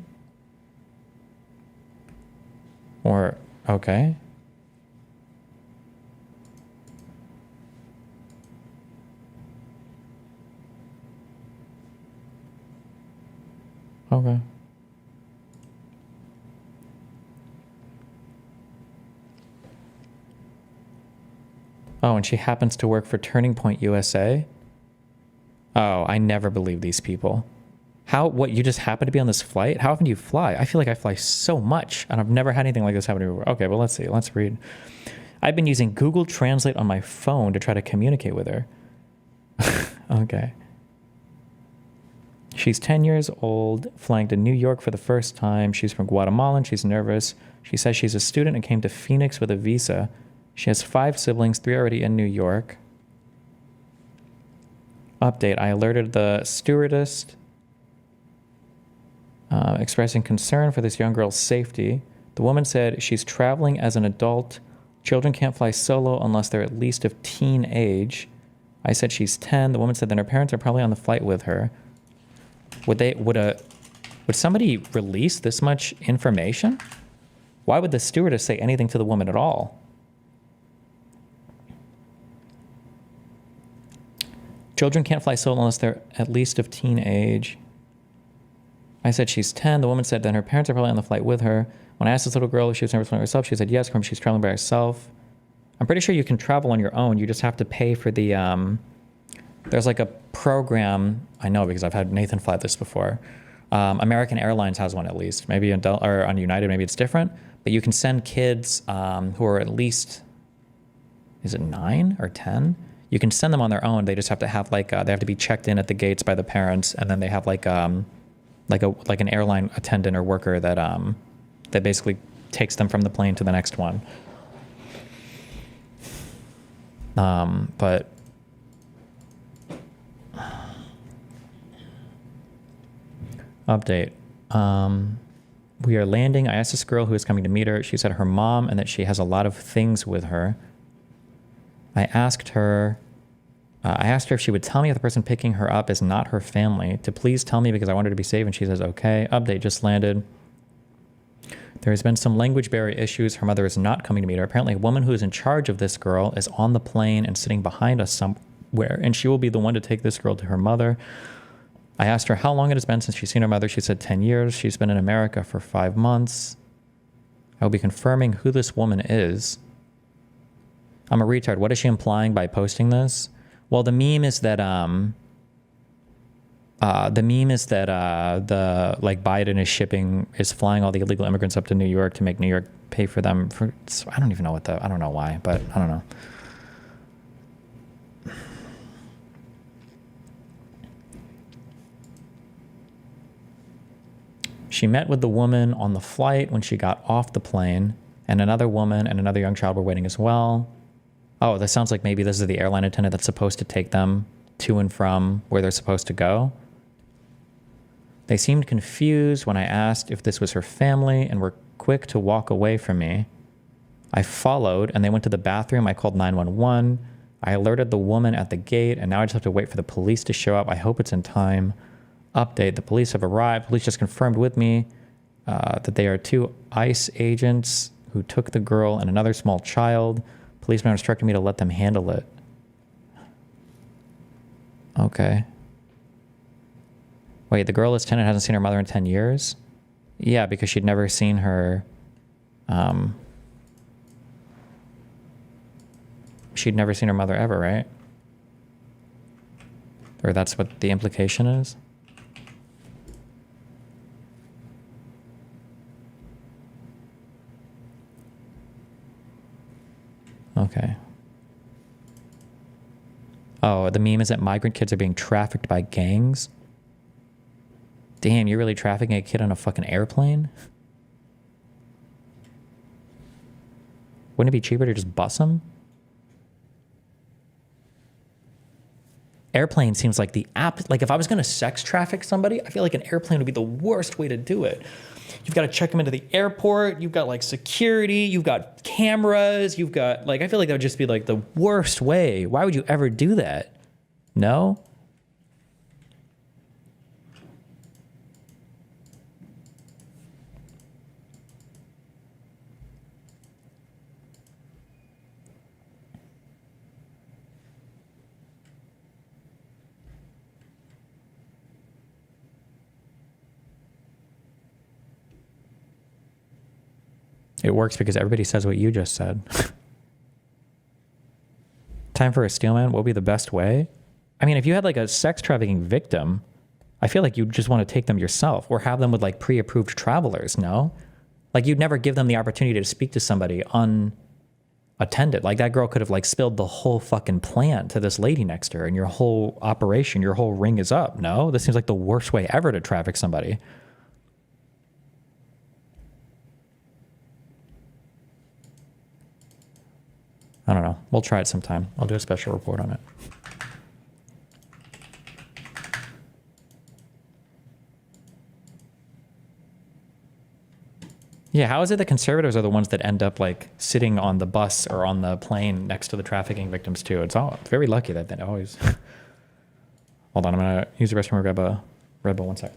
Or, okay. Okay. Oh, and she happens to work for Turning Point USA? Oh, I never believe these people. What, you just happen to be on this flight? How often do you fly? I feel like I fly so much, and I've never had anything like this happen to me before. Okay, well, let's see. Let's read. I've been using Google Translate on my phone to try to communicate with her. Okay. She's 10 years old, flying to New York for the first time. She's from Guatemala and she's nervous. She says she's a student and came to Phoenix with a visa. She has 5 siblings, 3 already in New York. Update, I alerted the stewardess expressing concern for this young girl's safety. The woman said she's traveling as an adult. Children can't fly solo unless they're at least of teen age. I said she's 10. The woman said that her parents are probably on the flight with her. Would somebody release this much information? Why would the stewardess say anything to the woman at all? Children can't fly solo unless they're at least of teen age. I said she's 10. The woman said that her parents are probably on the flight with her. When I asked this little girl if she was never flying herself, she said yes, from she's traveling by herself. I'm pretty sure you can travel on your own. You just have to pay for the, there's like a program, I know because I've had Nathan fly this before. American Airlines has one at least. Maybe on United, maybe it's different. But you can send kids who are at least, is it 9 or 10? You can send them on their own. They just have to have like, they have to be checked in at the gates by the parents. And then they have like an airline attendant or worker that basically takes them from the plane to the next one. But update. We are landing. I asked this girl who is coming to meet her. She said her mom and that she has a lot of things with her. I asked her if she would tell me if the person picking her up is not her family, to please tell me because I want her to be safe, and she says, okay. Update, just landed. There has been some language barrier issues. Her mother is not coming to meet her. Apparently, a woman who is in charge of this girl is on the plane and sitting behind us somewhere, and she will be the one to take this girl to her mother. I asked her how long it has been since she's seen her mother. She said 10 years. She's been in America for 5 months. I will be confirming who this woman is. I'm a retard. What is she implying by posting this? Well, the meme is that Biden is flying all the illegal immigrants up to New York to make New York pay for them. I don't even know I don't know why, but I don't know. She met with the woman on the flight when she got off the plane, and another woman and another young child were waiting as well. Oh, this sounds like maybe this is the airline attendant that's supposed to take them to and from where they're supposed to go. They seemed confused when I asked if this was her family and were quick to walk away from me. I followed and they went to the bathroom. I called 911. I alerted the woman at the gate, and now I just have to wait for the police to show up. I hope it's in time. Update, the police have arrived. Police just confirmed with me that they are 2 ICE agents who took the girl and another small child. Policemen instructed me to let them handle it. Okay. Wait, the girl is 10 and hasn't seen her mother in 10 years? Yeah, because she'd never seen her... she'd never seen her mother ever, right? Or that's what the implication is? Okay. Oh, the meme is that migrant kids are being trafficked by gangs? Damn, you're really trafficking a kid on a fucking airplane? Wouldn't it be cheaper to just bus them? Airplane seems like the app. Like if I was going to sex traffic somebody, I feel like an airplane would be the worst way to do it. You've got to check them into the airport. You've got like security. You've got cameras. You've got like, I feel like that would just be like the worst way. Why would you ever do that? No? It works because everybody says what you just said. Time for a steelman. What would be the best way? I mean, if you had like a sex trafficking victim, I feel like you'd just want to take them yourself or have them with like pre-approved travelers, no? Like you'd never give them the opportunity to speak to somebody attended. Like that girl could have like spilled the whole fucking plan to this lady next to her, and your whole operation, your whole ring is up. No, this seems like the worst way ever to traffic somebody. I don't know. We'll try it sometime. I'll do a special report on it. Yeah, how is it that conservatives are the ones that end up like sitting on the bus or on the plane next to the trafficking victims too? It's all very lucky that they always. Hold on, I'm gonna use the restroom and grab a Red Bull. 1 sec.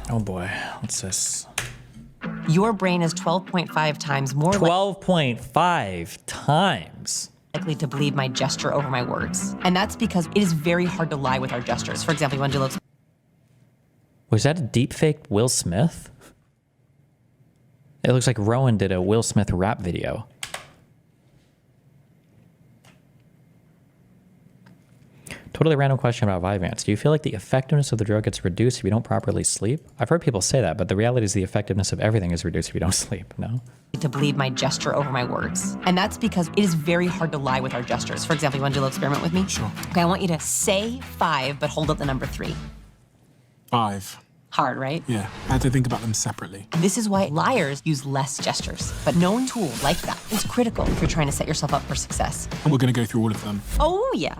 Oh boy, what's this? Your brain is 12.5 times more 12.5 times likely to believe my gesture over my words. And that's because it is very hard to lie with our gestures. For example, you want to do a little... Was that a deep fake Will Smith? It looks like Rowan did a Will Smith rap video. Totally random question about Vyvanse. Do you feel like the effectiveness of the drug gets reduced if you don't properly sleep? I've heard people say that, but the reality is the effectiveness of everything is reduced if you don't sleep, no? To believe my gesture over my words. And that's because it is very hard to lie with our gestures. For example, you want to do a little experiment with me? Sure. Okay, I want you to say 5, but hold up the number 3. 5. Hard, right? Yeah, I had to think about them separately. This is why liars use less gestures. But knowing tools like that is critical if you're trying to set yourself up for success. And we're going to go through all of them. Oh, yeah.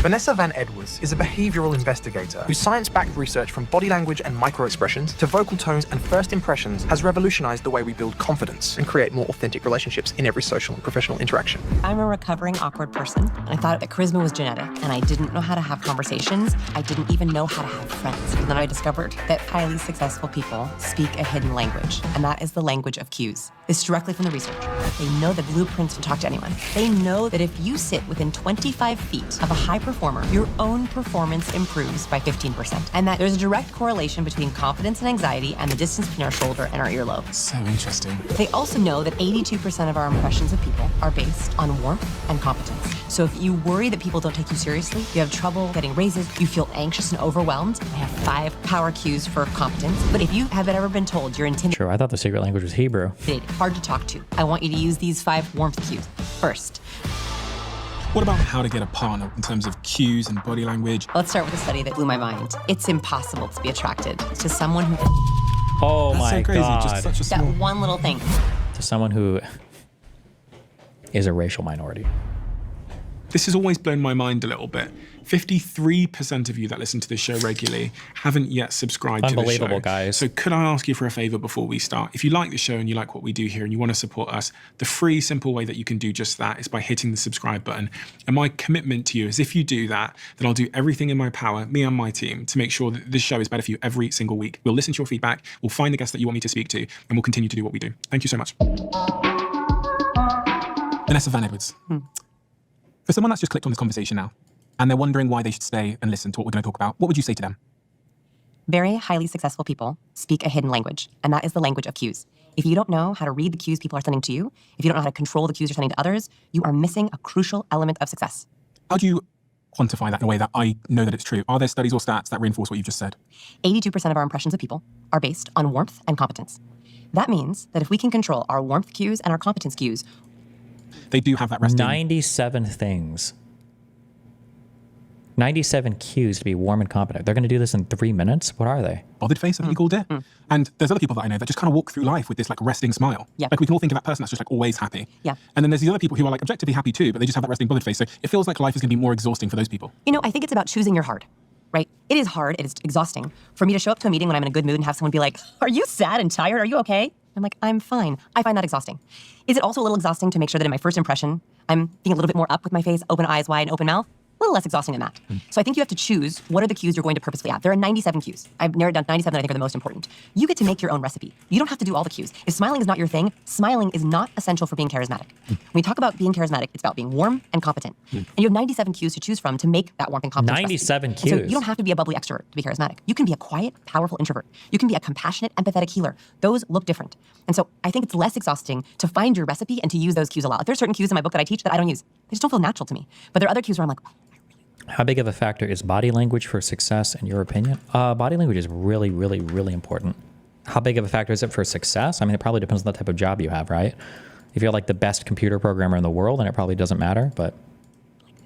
Vanessa Van Edwards is a behavioral investigator whose science-backed research from body language and microexpressions to vocal tones and first impressions has revolutionized the way we build confidence and create more authentic relationships in every social and professional interaction. I'm a recovering awkward person, and I thought that charisma was genetic, and I didn't know how to have conversations. I didn't even know how to have friends. And then I discovered that highly successful people speak a hidden language, and that is the language of cues. It's directly from the research. They know the blueprints to talk to anyone. They know that if you sit within 25 feet of a high performer, your own performance improves by 15%. And that there's a direct correlation between confidence and anxiety and the distance between our shoulder and our earlobe. So interesting. They also know that 82% of our impressions of people are based on warmth and competence. So if you worry that people don't take you seriously, you have trouble getting raises, you feel anxious and overwhelmed, I have 5 power cues for competence, but if you have ever been told you're intimidated, True, I thought the secret language was Hebrew. hard to talk to, I want you to use these 5 warmth cues. First, What about how to get a partner in terms of cues and body language? let's start with a study that blew my mind. It's impossible to be attracted to someone who... Oh That's my so crazy, God. just such a That small... one little thing. To someone who is a racial minority. This has always blown my mind a little bit. 53% of you that listen to this show regularly haven't yet subscribed to the show. Unbelievable, guys. So could I ask you for a favor before we start? If you like the show and you like what we do here and you want to support us, the free, simple way that you can do just that is by hitting the subscribe button. And my commitment to you is if you do that, then I'll do everything in my power, me and my team, to make sure that this show is better for you every single week. We'll listen to your feedback, we'll find the guests that you want me to speak to, and we'll continue to do what we do. Thank you so much. Vanessa Van Edwards. For someone that's just clicked on this conversation now, and they're wondering why they should stay and listen to what we're going to talk about, what would you say to them? Very highly successful people speak a hidden language, and that is the language of cues. If you don't know how to read the cues people are sending to you, if you don't know how to control the cues you're sending to others, you are missing a crucial element of success. How do you quantify that in a way that I know that it's true? Are there studies or stats that reinforce what you've just said? 82% of our impressions of people are based on warmth and competence. That means that if we can control our warmth cues and our competence cues, they do have that resting. 97 things. 97 cues to be warm and competent. They're going to do this in 3 minutes? What are they? Bothered face, I think you called it. And there's other people that I know that just kind of walk through life with this like resting smile. Yeah. Like we can all think of that person that's just like always happy. Yeah. And then there's these other people who are like objectively happy too, but they just have that resting bothered face. So it feels like life is going to be more exhausting for those people. you know, I think it's about choosing your hard, right? It is hard, it is exhausting for me to show up to a meeting when I'm in a good mood and have someone be like, are you sad and tired? Are you okay? I'm like, I'm fine. I find that exhausting. Is it also a little exhausting to make sure that in my first impression, I'm being a little bit more up with my face, open eyes wide and open mouth? A little less exhausting than that. So I think you have to choose what are the cues you're going to purposefully add. There are 97 cues. I've narrowed down 97 that I think are the most important. You get to make your own recipe. You don't have to do all the cues. If smiling is not your thing, smiling is not essential for being charismatic. When we talk about being charismatic, it's about being warm and competent. And you have 97 cues to choose from to make that warmth and competence 97 recipe. cues. And so you don't have to be a bubbly extrovert to be charismatic. You can be a quiet, powerful introvert. You can be a compassionate, empathetic healer. Those look different. And so I think it's less exhausting to find your recipe and to use those cues a lot. Like, there's certain cues in my book that I teach that I don't use. They just don't feel natural to me. But there are other cues where I'm like, How big of a factor is body language for success, in your opinion? Body language is really, really, really important. How big of a factor is it for success? I mean, it probably depends on the type of job you have, right? If you're like the best computer programmer in the world, then it probably doesn't matter, but...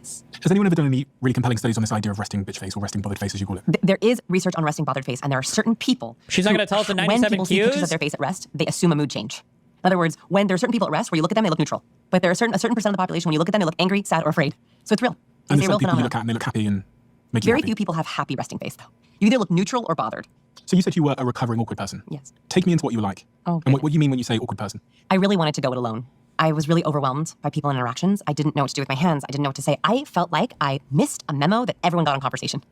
Has anyone ever done any really compelling studies on this idea of resting bitch face or resting bothered face, as you call it? There is research on resting bothered face, and there are certain people... She's not going to tell us the 97 when people see pictures cues? of their face at rest, they assume a mood change. In other words, when there are certain people at rest where you look at them, they look neutral. But there are a certain percent of the population, when you look at them, they look angry, sad, or afraid. So it's real. And It's there's a real some people you phenomenon. look at and they look happy and make you Very happy. few people have happy resting face, though. You either look neutral or bothered. So you said you were a recovering awkward person. Yes. Take me into what you were like. Oh, and what do you mean when you say awkward person? I really wanted to go it alone. I was really overwhelmed by people and interactions. I didn't know what to do with my hands. I didn't know what to say. I felt like I missed a memo that everyone got in conversation.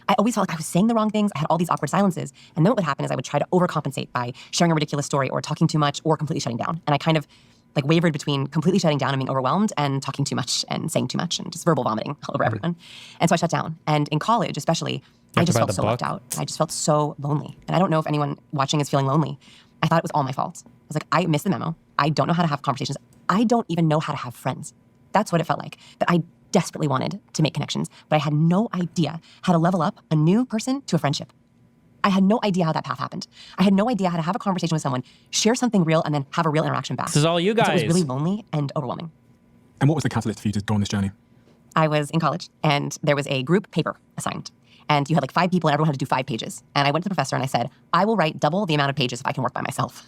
I always felt like I was saying the wrong things. I had all these awkward silences. And then what would happen is I would try to overcompensate by sharing a ridiculous story or talking too much or completely shutting down. And I kind of like wavered between completely shutting down and being overwhelmed and talking too much and saying too much and just verbal vomiting all over everyone. And so I shut down. And in college, especially, I just felt so left out. I just felt so lonely. And I don't know if anyone watching is feeling lonely. I thought it was all my fault. I was like, I missed the memo. I don't know how to have conversations. I don't even know how to have friends. That's what it felt like. That I desperately wanted to make connections, but I had no idea how to level up a new person to a friendship. I had no idea how that path happened. I had no idea how to have a conversation with someone, share something real, and then have a real interaction back. This is all you And so guys. it was really lonely and overwhelming. And what was the catalyst for you to go on this journey? I was in college, and there was a group paper assigned. And you had like 5 people, and everyone had to do 5 pages. And I went to the professor, and I said, I will write double the amount of pages if I can work by myself.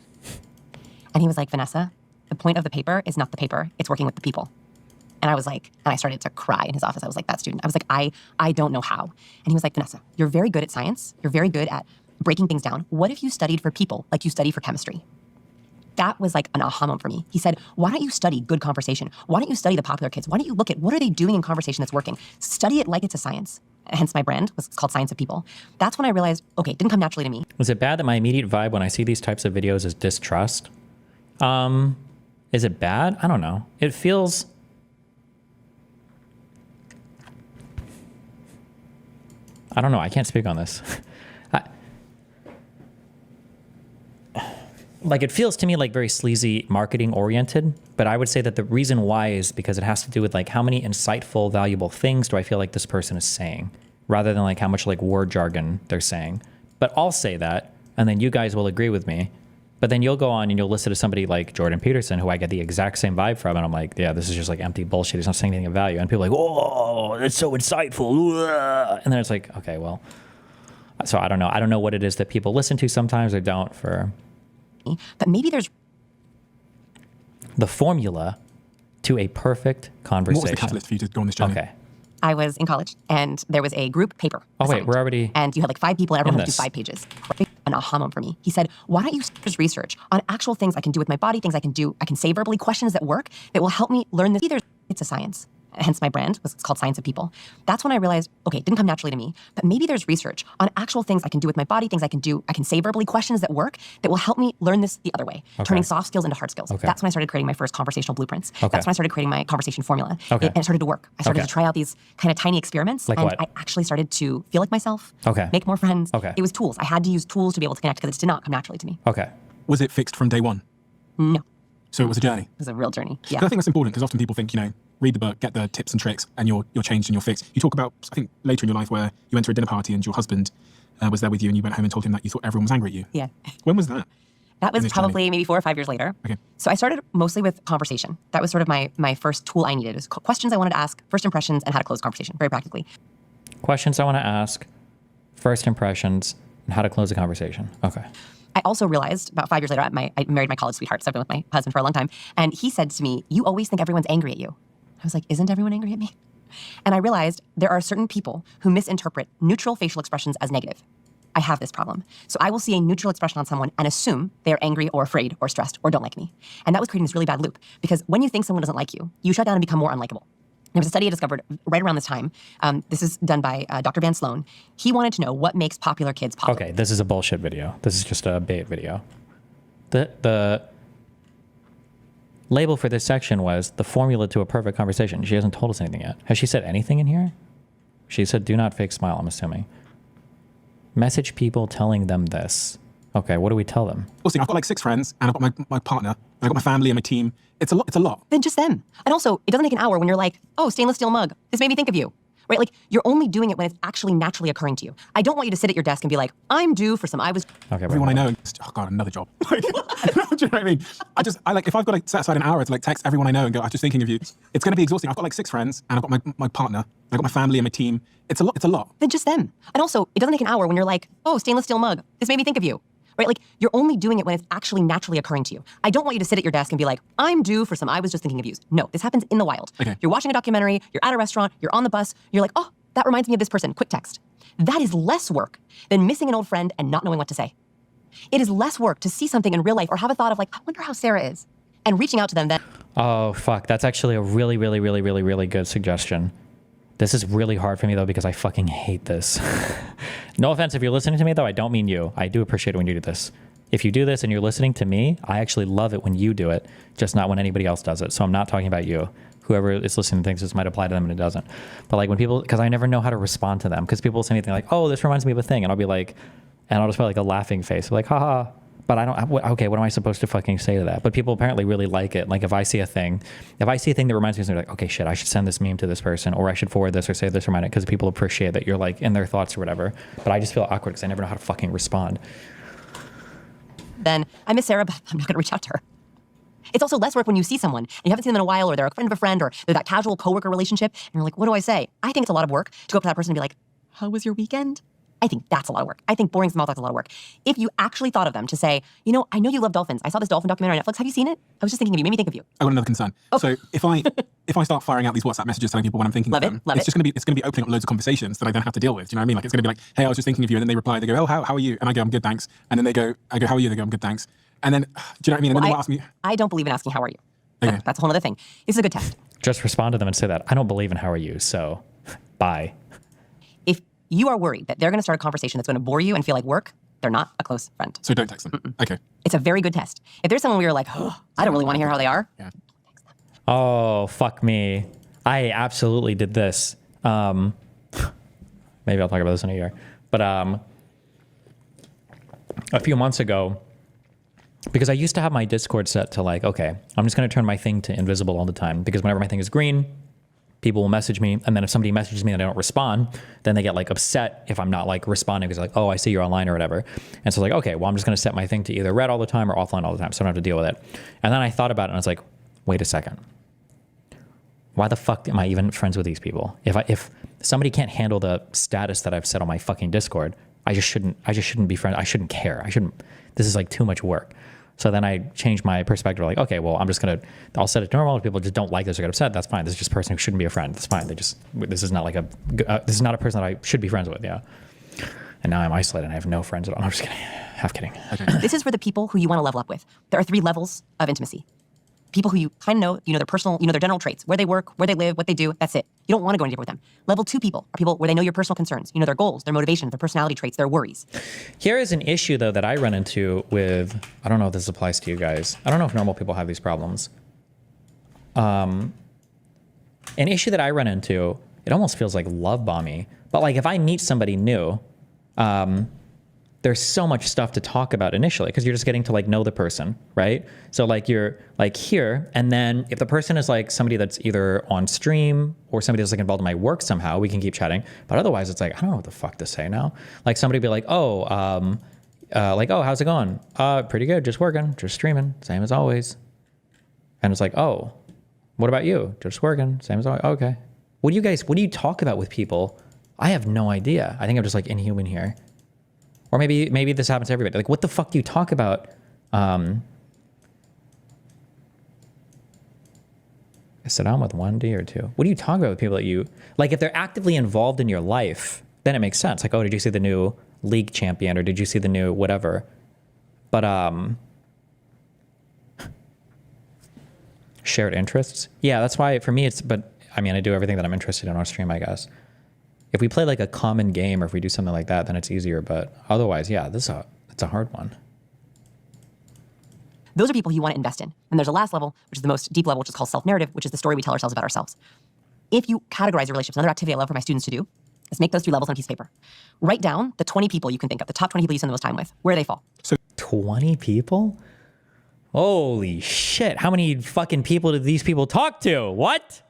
And he was like, Vanessa, the point of the paper is not the paper. It's working with the people. And I was like, and I started to cry in his office. I was like, that student. I was like, I don't know how. And he was like, Vanessa, you're very good at science. You're very good at breaking things down. What if you studied for people like you study for chemistry? That was like an aha moment for me. He said, why don't you study good conversation? Why don't you study the popular kids? Why don't you look at what are they doing in conversation that's working? Study it like it's a science. Hence my brand was called Science of People. That's when I realized, okay, it didn't come naturally to me. Is it bad that my immediate vibe when I see these types of videos is distrust? Is it bad? I don't know. It feels... I don't know. I can't speak on this. Like, it feels to me like very sleazy marketing oriented, but I would say that the reason why is because it has to do with like how many insightful, valuable things do I feel like this person is saying, rather than like how much like word jargon they're saying. but I'll say that, and then you guys will agree with me. But then you'll go on and you'll listen to somebody like Jordan Peterson, who I get the exact same vibe from, and I'm like, yeah, this is just like empty bullshit. He's not saying anything of value. And people are like, oh, that's so insightful. And then it's like, okay, well, so I don't know. I don't know what it is that people listen to sometimes or don't for. But maybe there's the formula to a perfect conversation. What was the catalyst for you to go on this journey? Okay. I was in college and there was a group paper. Oh, wait, assigned. we're already. And you had like 5 people and everyone had to this. do 5 pages. An aha moment for me. He said, why don't you just research on actual things I can do with my body, things I can do, I can say verbally, questions that work, that will help me learn this. Either it's a science. Hence my brand, it's called Science of People. That's when I realized, okay, it didn't come naturally to me, but maybe there's research on actual things I can do with my body, things I can do, I can say verbally, questions that work, that will help me learn this the other way, turning soft skills into hard skills. Okay. That's when I started creating my first conversational blueprints. Okay. That's when I started creating my conversation formula. Okay. And it started to work. I started to try out these kind of tiny experiments, Like and what? I actually started to feel like myself, Okay. make more friends. Okay. It was tools. I had to use tools to be able to connect because it did not come naturally to me. Okay. Was it fixed from day one? No. So it was a journey? It was a real journey, 'Cause yeah. I think that's important because often people think, read the book, get the tips and tricks, and you're changed and you're fixed. You talk about, I think, later in your life where you went to a dinner party and your husband was there with you and you went home and told him that you thought everyone was angry at you. Yeah. When was that? That in was this probably maybe 4 or 5 years later. Okay. So I started mostly with conversation. That was sort of my first tool I needed. It was questions I wanted to ask, first impressions, and how to close conversation, very practically. Questions I want to ask, first impressions, and how to close a conversation. Okay. I also realized about 5 years later, I married my college sweetheart, so I've been with my husband for a long time, and he said to me, you always think everyone's angry at you. I was like, isn't everyone angry at me? And I realized there are certain people who misinterpret neutral facial expressions as negative. I have this problem. So I will see a neutral expression on someone and assume they are angry or afraid or stressed or don't like me. And that was creating this really bad loop because when you think someone doesn't like you, you shut down and become more unlikable. There was a study I discovered right around this time. This is done by Dr. Van Sloan. He wanted to know what makes popular kids popular. Okay, this is a bullshit video. This is just a bait video. The label for this section was the formula to a perfect conversation. She hasn't told us anything yet. Has she said anything in here? She said, do not fake smile, I'm assuming. Message people telling them this. Okay, what do we tell them? Also, I've got like 6 friends and I've got my partner, and I've got my family and my team. It's a lot. Then just them. And also, it doesn't take an hour when you're like, oh, stainless steel mug. This made me think of you. Right? Like, you're only doing it when it's actually naturally occurring to you. I don't want you to sit at your desk and be like, I'm due for some, Okay, everyone I know, oh God, another job. Like, do you know what I mean? I like, if I've got to set aside an hour to like text everyone I know and go, I'm just thinking of you, it's going to be exhausting. I've got like 6 friends and I've got my partner, I've got my family and my team. It's a lot. Then just them. And also, it doesn't take an hour when you're like, oh, stainless steel mug. This made me think of you. Right? Like, you're only doing it when it's actually naturally occurring to you. I don't want you to sit at your desk and be like, I'm due for some, I was just thinking of you. No, this happens in the wild. Okay. You're watching a documentary, you're at a restaurant, you're on the bus, you're like, oh, that reminds me of this person, quick text. That is less work than missing an old friend and not knowing what to say. It is less work to see something in real life or have a thought of like, I wonder how Sarah is, and reaching out to them then. Oh, fuck. That's actually a really, really, really, really, really good suggestion. This is really hard for me, though, because I fucking hate this. No offense if you're listening to me, though. I don't mean you. I do appreciate it when you do this. If you do this and you're listening to me, I actually love it when you do it, just not when anybody else does it. So I'm not talking about you. Whoever is listening thinks this might apply to them and it doesn't. But like when people, because I never know how to respond to them, because people will say anything like, oh, this reminds me of a thing. And I'll be like, and I'll just put like a laughing face, like, haha. But I don't, okay, what am I supposed to fucking say to that? But people apparently really like it. Like if I see a thing that reminds me of something, like, okay, shit, I should send this meme to this person, or I should forward this or say this, remind it, because people appreciate that you're like in their thoughts or whatever. But I just feel awkward because I never know how to fucking respond. Then I miss Sarah, but I'm not gonna reach out to her. It's also less work when you see someone and you haven't seen them in a while, or they're a friend of a friend, or they're that casual coworker relationship, and you're like, what do I say? I think it's a lot of work to go up to that person and be like, how was your weekend? I think that's a lot of work. I think boring small talk is a lot of work. If you actually thought of them to say, I know you love dolphins. I saw this dolphin documentary on Netflix. Have you seen it? I was just thinking of you. Made me think of you. I've got another concern. Oh. So if I start firing out these WhatsApp messages telling people what I'm thinking of them, it's just going to be opening up loads of conversations that I then have to deal with. Do you know what I mean? Like it's going to be like, hey, I was just thinking of you, and then they reply, they go, oh, how are you? And I go, I'm good, thanks. And then I go, how are you? They go, I'm good, thanks. And then, do you know what I mean? And then they'll ask me. I don't believe in asking how are you. Okay. That's a whole other thing. This is a good test. Just respond to them and say that. I don't believe in how are you, so bye. If you are worried that they're going to start a conversation that's going to bore you and feel like work, they're not a close friend. So don't text them. Mm-mm. Okay. It's a very good test. If there's someone where you're like, oh, I don't really want to hear how they are. Yeah. Oh, fuck me. I absolutely did this. Maybe I'll talk about this in a year. But a few months ago, because I used to have my Discord set to like, okay, I'm just going to turn my thing to invisible all the time, because whenever my thing is green, people will message me, and then if somebody messages me and I don't respond, then they get like upset if I'm not like responding because like, oh, I see you're online or whatever. And so like, okay, well, I'm just going to set my thing to either read all the time or offline all the time, so I don't have to deal with it. And then I thought about it and I was like, wait a second. Why the fuck am I even friends with these people? If somebody can't handle the status that I've set on my fucking Discord, I just shouldn't be friends. I shouldn't care. This is like too much work. So then I changed my perspective. Like, okay, well, I'll set it to normal. If people just don't like this or get upset, that's fine. This is just a person who shouldn't be a friend. That's fine. This is not a person that I should be friends with. Yeah. And now I'm isolated and I have no friends at all. I'm just kidding. Half kidding. Okay. This is for the people who you want to level up with. There are 3 levels of intimacy. People who you kind of know, you know their personal, you know their general traits, where they work, where they live, what they do, that's it. You don't want to go any deeper with them. Level 2 people are people where they know your personal concerns, you know their goals, their motivations, their personality traits, their worries. Here is an issue, though, that I run into with, I don't know if this applies to you guys. I don't know if normal people have these problems. An issue that I run into, it almost feels like love bombing. But like if I meet somebody new, there's so much stuff to talk about initially because you're just getting to like know the person, right? So like you're like here, and then if the person is like somebody that's either on stream or somebody that's like involved in my work somehow, we can keep chatting. But otherwise, it's like I don't know what the fuck to say now. Like somebody be like, oh, how's it going? Pretty good, just working, just streaming, same as always. And it's like, oh, what about you? Just working, same as always. Okay. What do you talk about with people? I have no idea. I think I'm just like inhuman here. Or maybe this happens to everybody. Like, what the fuck do you talk about? Sit down with 1D or 2. What do you talk about with people that you like? If they're actively involved in your life, then it makes sense. Like, oh, did you see the new league champion, or did you see the new whatever? But shared interests. Yeah, that's why for me it's. But I mean, I do everything that I'm interested in on stream, I guess. If we play like a common game or if we do something like that, then it's easier. But otherwise, yeah, it's a hard one. Those are people who you want to invest in. And there's a last level, which is the most deep level, which is called self-narrative, which is the story we tell ourselves about ourselves. If you categorize your relationships, another activity I love for my students to do is make those 3 levels on a piece of paper. Write down the 20 people you can think of, the top 20 people you spend the most time with, where they fall. So 20 people? Holy shit. How many fucking people did these people talk to? What?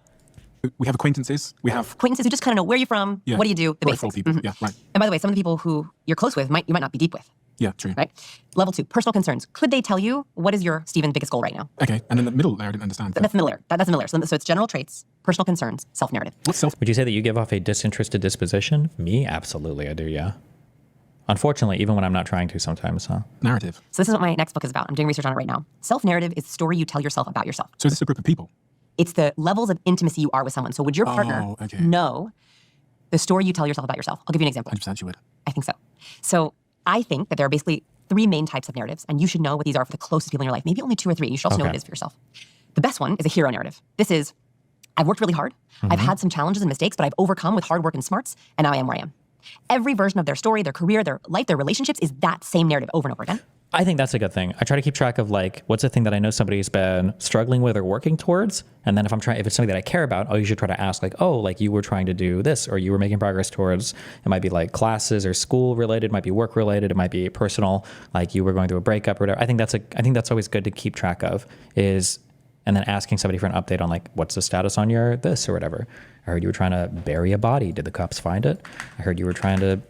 We have acquaintances. We have acquaintances who just kind of know where you're from, what do you do, the basics. People. Yeah, right. And by the way, some of the people who you're close with, you might not be deep with. Yeah, true. Right? Level 2, personal concerns. Could they tell you what is your, Stephen, biggest goal right now? Okay, and then the middle layer I didn't understand. That's the middle layer. That's the middle layer. So it's general traits, personal concerns, self-narrative. What's self? Would you say that you give off a disinterested disposition? Me? Absolutely, I do, yeah. Unfortunately, even when I'm not trying to sometimes, huh? Narrative. So this is what my next book is about. I'm doing research on it right now. Self-narrative is the story you tell yourself about yourself. So is this a group of people? It's the levels of intimacy you are with someone. So would your partner know the story you tell yourself about yourself? I'll give you an example. 100% you would. I think so. So I think that there are basically 3 main types of narratives, and you should know what these are for the closest people in your life. Maybe only 2 or 3. You should also know what it is for yourself. The best one is a hero narrative. This is, I've worked really hard. I've had some challenges and mistakes, but I've overcome with hard work and smarts, and now I am where I am. Every version of their story, their career, their life, their relationships is that same narrative over and over again. I think that's a good thing. I try to keep track of like, what's the thing that I know somebody's been struggling with or working towards? And then if it's something that I care about, I'll usually try to ask like, oh, like you were trying to do this or you were making progress towards, it might be like classes or school related, it might be work related, it might be personal, like you were going through a breakup or whatever. I think that's always good to keep track of and then asking somebody for an update on like, what's the status on your this or whatever. I heard you were trying to bury a body. Did the cops find it? I heard you were trying to,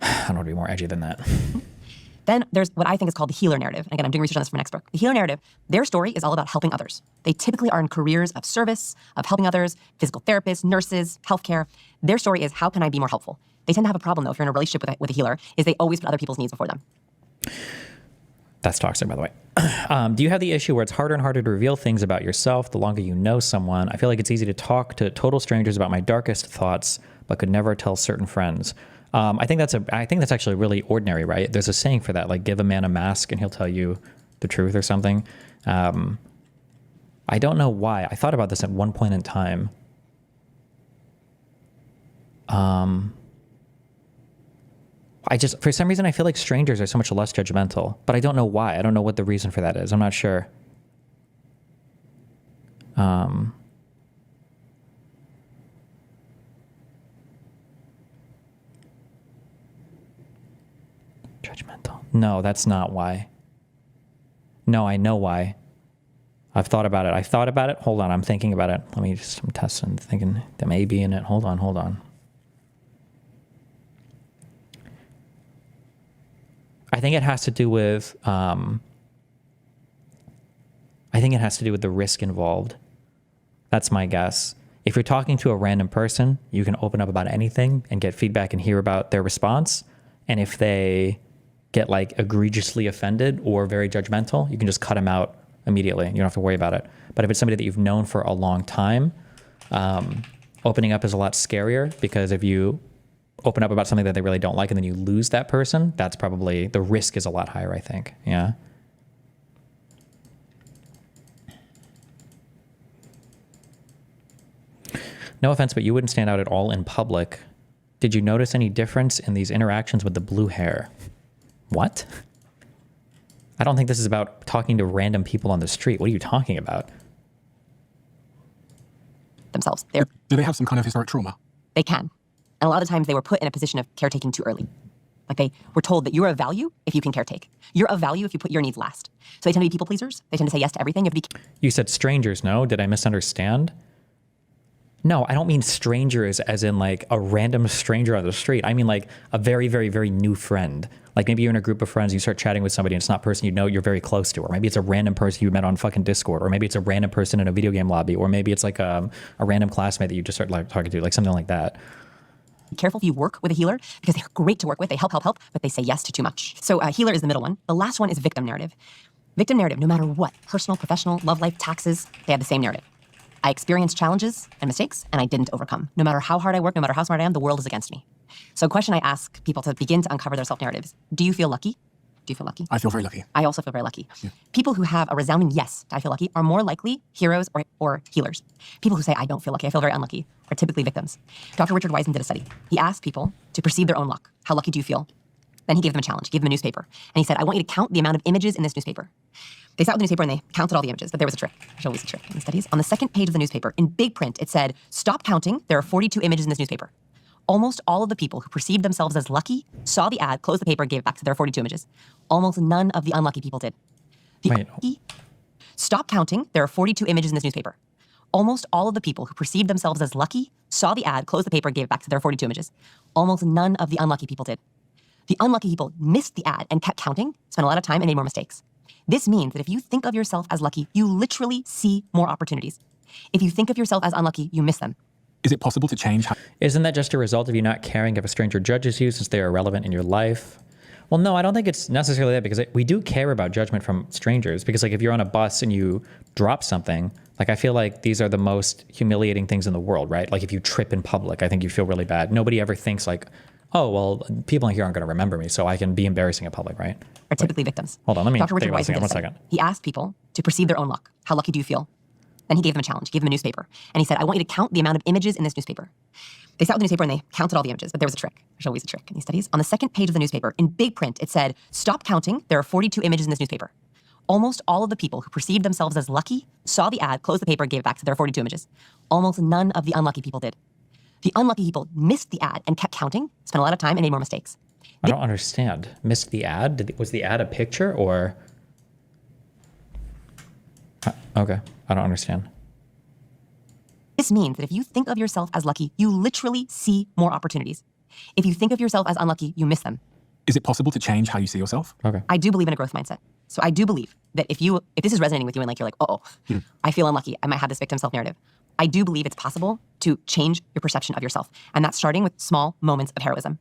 I don't want to be more edgy than that. Then there's what I think is called the healer narrative. And again, I'm doing research on this for my next book. The healer narrative, their story is all about helping others. They typically are in careers of service, of helping others, physical therapists, nurses, healthcare. Their story is, how can I be more helpful? They tend to have a problem, though, if you're in a relationship with a healer, is they always put other people's needs before them. That's toxic, by the way. Do you have the issue where it's harder and harder to reveal things about yourself the longer you know someone? I feel like it's easy to talk to total strangers about my darkest thoughts, but could never tell certain friends. I think that's actually really ordinary, right? There's a saying for that, like give a man a mask and he'll tell you the truth or something. I don't know why. I thought about this at one point in time. For some reason, I feel like strangers are so much less judgmental, but I don't know why. I don't know what the reason for that is. I'm not sure. Judgmental. No, that's not why. No, I know why. I've thought about it. Hold on, I'm thinking about it. I'm testing, thinking that may be in it. Hold on. I think it has to do with the risk involved. That's my guess. If you're talking to a random person, you can open up about anything and get feedback and hear about their response. And if they get like egregiously offended or very judgmental, you can just cut them out immediately. You don't have to worry about it. But if it's somebody that you've known for a long time, opening up is a lot scarier, because if you open up about something that they really don't like and then you lose that person, that's probably, the risk is a lot higher, I think. Yeah. No offense, but you wouldn't stand out at all in public. Did you notice any difference in these interactions with the blue hair? What? I don't think this is about talking to random people on the street. What are you talking about? Themselves. Do they have some kind of historic trauma? They can. And a lot of times they were put in a position of caretaking too early. Like they were told that you're of value if you can caretake. You're of value if you put your needs last. So they tend to be people pleasers. They tend to say yes to everything. You said strangers, no? Did I misunderstand? No, I don't mean strangers as in like a random stranger on the street. I mean like a very, very, very new friend. Like maybe you're in a group of friends, you start chatting with somebody and it's not a person you know you're very close to. Or maybe it's a random person you met on fucking Discord. Or maybe it's a random person in a video game lobby. Or maybe it's like a random classmate that you just start like talking to, like something like that. Be careful if you work with a healer, because they're great to work with. They help, but they say yes to too much. So healer is the middle one. The last one is victim narrative. Victim narrative, no matter what, personal, professional, love life, taxes, they have the same narrative. I experienced challenges and mistakes, and I didn't overcome. No matter how hard I work, no matter how smart I am, the world is against me. So a question I ask people to begin to uncover their self-narratives: do you feel lucky? Do you feel lucky? I feel very lucky. I also feel very lucky. Yeah. People who have a resounding yes to I feel lucky are more likely heroes or healers. People who say I don't feel lucky, I feel very unlucky, are typically victims. Dr. Richard Wiseman did a study. He asked people to perceive their own luck. How lucky do you feel? Then he gave them a challenge, gave them a newspaper. And he said, I want you to count the amount of images in this newspaper. They sat with the newspaper and they counted all the images, but there was a trick. There's always a trick in studies. On the second page of the newspaper, in big print, it said, stop counting, there are 42 images in this newspaper. Almost all of the people who perceived themselves as lucky saw the ad, closed the paper, gave it back, so there are 42 images. Almost none of the unlucky people did. Stop counting, there are 42 images in this newspaper. Almost all of the people who perceived themselves as lucky saw the ad, closed the paper, gave it back, so there are 42 images. Almost none of the unlucky people did. The unlucky people missed the ad and kept counting, spent a lot of time, and made more mistakes. This means that if you think of yourself as lucky, you literally see more opportunities. If you think of yourself as unlucky, you miss them. Is it possible to change? Isn't that just a result of you not caring if a stranger judges you since they are irrelevant in your life? Well, no, I don't think it's necessarily that, because we do care about judgment from strangers. Because like if you're on a bus and you drop something, like I feel like these are the most humiliating things in the world, right? Like if you trip in public, I think you feel really bad. Nobody ever thinks like, oh, well, people here aren't going to remember me, so I can be embarrassing in public, right? Are typically victims. Hold on, let me Dr. think Richard about this again. Wiseman 1 second. He asked people to perceive their own luck. How lucky do you feel? Then he gave them a challenge, gave them a newspaper. And he said, I want you to count the amount of images in this newspaper. They sat with the newspaper and they counted all the images, but there was a trick. There's always a trick in these studies. On the second page of the newspaper, in big print, it said, stop counting, there are 42 images in this newspaper. Almost all of the people who perceived themselves as lucky saw the ad, closed the paper, gave it back, so there are 42 images. Almost none of the unlucky people did. The unlucky people missed the ad and kept counting, spent a lot of time, and made more mistakes. I don't understand. Missed the ad? Was the ad a picture or? Okay, I don't understand. This means that if you think of yourself as lucky, you literally see more opportunities. If you think of yourself as unlucky, you miss them. Is it possible to change how you see yourself? Okay. I do believe in a growth mindset. So I do believe that if this is resonating with you and like you're like, I feel unlucky, I might have this victim self-narrative. I do believe it's possible to change your perception of yourself. And that's starting with small moments of heroism.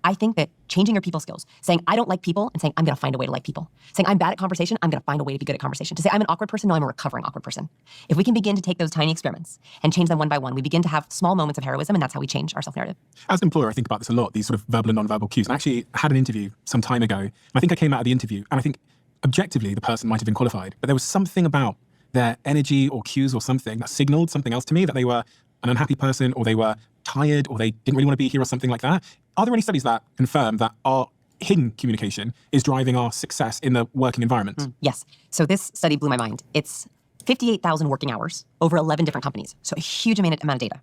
I think that changing your people skills, saying I don't like people and saying I'm going to find a way to like people, saying I'm bad at conversation, I'm going to find a way to be good at conversation, to say I'm an awkward person, no, I'm a recovering awkward person. If we can begin to take those tiny experiments and change them one by one, we begin to have small moments of heroism, and that's how we change our self-narrative. As an employer, I think about this a lot, these sort of verbal and non-verbal cues. And actually, I had an interview some time ago, and I think I came out of the interview, and I think objectively the person might have been qualified, but there was something about their energy or cues or something that signaled something else to me, that they were an unhappy person, or they were tired, or they didn't really want to be here, or something like that. Are there any studies that confirm that our hidden communication is driving our success in the working environment? Yes. So this study blew my mind. It's 58,000 working hours over 11 different companies. So a huge amount of data.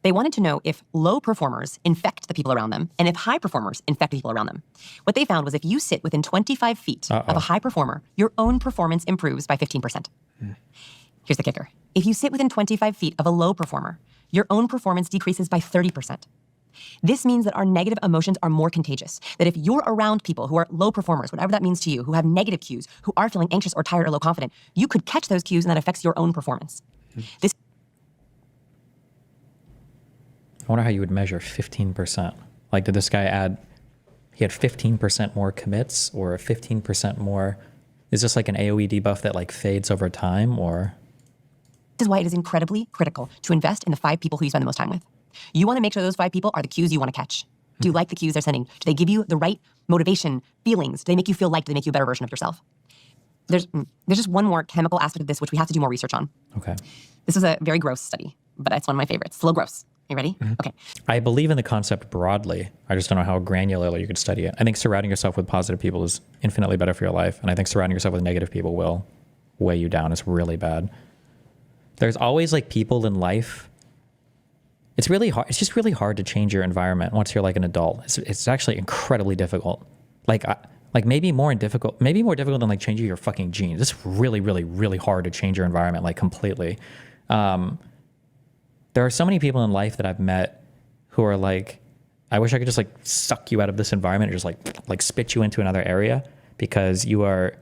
They wanted to know if low performers infect the people around them and if high performers infect people around them. What they found was if you sit within 25 feet of a high performer, your own performance improves by 15%. Here's the kicker. If you sit within 25 feet of a low performer, your own performance decreases by 30%. This means that our negative emotions are more contagious. That if you're around people who are low performers, whatever that means to you, who have negative cues, who are feeling anxious or tired or low confident, you could catch those cues and that affects your own performance. This. I wonder how you would measure 15%. Like, did this guy he had 15% more commits or 15% more? Is this like an AoE debuff that like fades over time, or? This is why it is incredibly critical to invest in the 5 people who you spend the most time with. You want to make sure those 5 people are the cues you want to catch. Do you like the cues they're sending? Do they give you the right motivation, feelings? Do they make you feel liked? Do they make you a better version of yourself? There's just one more chemical aspect of this, which we have to do more research on. Okay. This was a very gross study, but it's one of my favorites. Slow gross. Are you ready? Okay. I believe in the concept broadly. I just don't know how granularly you could study it. I think surrounding yourself with positive people is infinitely better for your life. And I think surrounding yourself with negative people will weigh you down. It's really bad. There's always like people in life. It's really hard. It's just really hard to change your environment once you're like an adult. It's actually incredibly difficult. Like maybe more difficult than like changing your fucking genes. It's really, really, really hard to change your environment like completely. There are so many people in life that I've met who are like, I wish I could just like suck you out of this environment and just like spit you into another area, because you're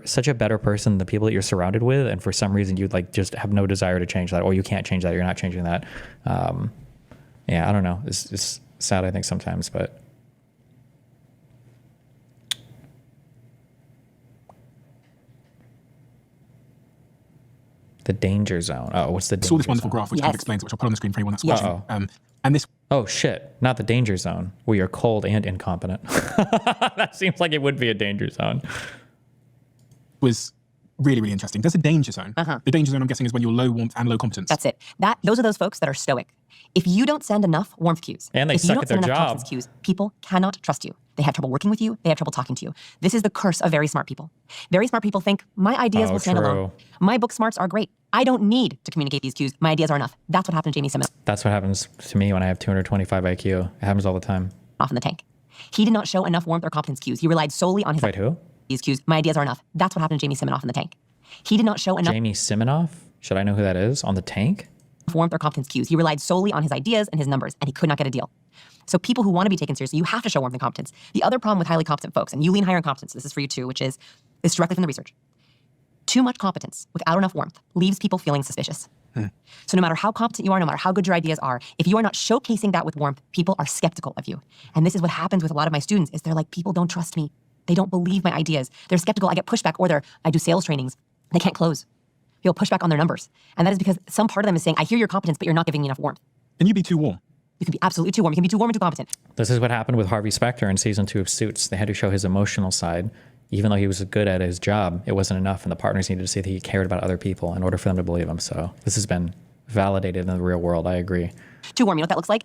such a better person than the people that you're surrounded with, and for some reason you like just have no desire to change that, or you can't change that, you're not changing that. Yeah, I don't know. It's sad, I think, sometimes, but the danger zone. Oh, what's the danger zone? I saw this wonderful graph which kind of explains it, which I'll put on the screen for anyone that's watching. And this. Oh shit! Not the danger zone where you're cold and incompetent. That seems like it would be a danger zone. Was really, really interesting. There's a danger zone. The danger zone, I'm guessing, is when you're low warmth and low competence. That's it. Those are those folks that are stoic. If you don't send enough warmth cues, and they if you suck don't at their send enough job, competence cues, people cannot trust you. They have trouble working with you. They have trouble talking to you. This is the curse of very smart people. Very smart people think, my ideas will stand alone. My book smarts are great. I don't need to communicate these cues. My ideas are enough. That's what happened to Jamie Simon. That's what happens to me when I have 225 IQ. It happens all the time. Off in the tank. He did not show enough warmth or competence cues. He relied solely on his these cues. My ideas are enough. That's what happened to Jamie Siminoff in the tank. He did not show enough. Jamie Siminoff? Should I know who that is? On the tank? Warmth or competence cues. He relied solely on his ideas and his numbers, and he could not get a deal. So people who want to be taken seriously, you have to show warmth and competence. The other problem with highly competent folks, and you lean higher in competence, this is for you too, which is directly from the research. Too much competence without enough warmth leaves people feeling suspicious. So no matter how competent you are, no matter how good your ideas are, if you are not showcasing that with warmth, people are skeptical of you. And this is what happens with a lot of my students, is they're like, people don't trust me. They don't believe my ideas. They're skeptical. I get pushback, or I do sales trainings. They can't close. People push back on their numbers. And that is because some part of them is saying, I hear your competence, but you're not giving me enough warmth. And you'd be too warm. You can be absolutely too warm. You can be too warm and too competent. This is what happened with Harvey Specter in season 2 of Suits. They had to show his emotional side. Even though he was good at his job, it wasn't enough, and the partners needed to see that he cared about other people in order for them to believe him. So this has been validated in the real world. I agree. Too warm. You know what that looks like?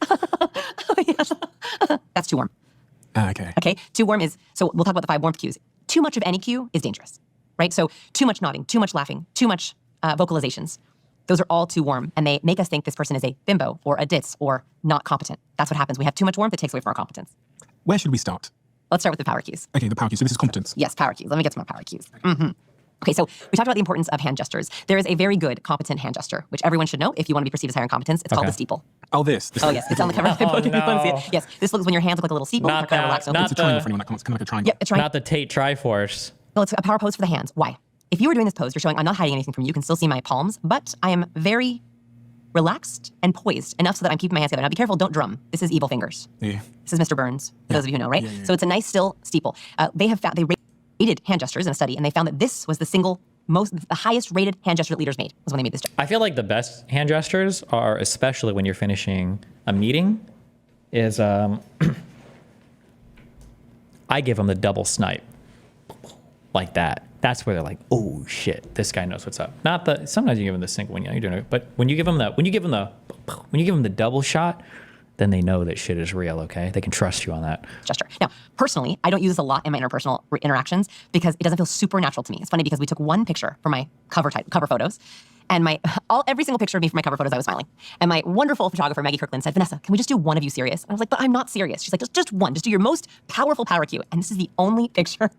That's too warm. Okay. Too warm is, so we'll talk about the 5 warmth cues. Too much of any cue is dangerous, right? So too much nodding, too much laughing, too much vocalizations. Those are all too warm, and they make us think this person is a bimbo or a ditz or not competent. That's what happens. We have too much warmth. It takes away from our competence. Where should we start? Let's start with the power cues. Okay, the power cues. So this is competence. Yes, power cues. Let me get to my power cues. Okay, so we talked about the importance of hand gestures. There is a very good competent hand gesture, which everyone should know if you want to be perceived as higher in competence. It's called the steeple. Oh, this. Oh, yes. It's on the cover of my book if you want to see it. Yes, this looks when your hands look like a little steeple. Not kind of relaxed. It's a triangle for anyone that comes. Kind of like a triangle. Yeah, a triangle. Not the Tate Triforce. No, it's a power pose for the hands. Why? If you were doing this pose, you're showing I'm not hiding anything from you. You can still see my palms, but I am very relaxed and poised enough so that I'm keeping my hands together. Now be careful, don't drum. This is evil fingers. Yeah. This is Mr. Burns, for those of you who know, right? Yeah. So it's a nice still steeple. They rated hand gestures in a study, and they found that this was the highest rated hand gesture that leaders made, was when they made this job. I feel like the best hand gestures are, especially when you're finishing a meeting, is I give them the double snipe. Like that. That's where they're like, oh shit, this guy knows what's up. Not the, sometimes you give them the single when you're doing it, but when you give them the double shot, then they know that shit is real, okay? They can trust you on that. Gesture. Now, personally, I don't use this a lot in my interpersonal interactions because it doesn't feel super natural to me. It's funny because we took one picture for my cover photos, and every single picture of me for my cover photos, I was smiling. And my wonderful photographer, Maggie Kirkland, said, Vanessa, can we just do one of you serious? And I was like, but I'm not serious. She's like, just one. Just do your most powerful power cue. And this is the only picture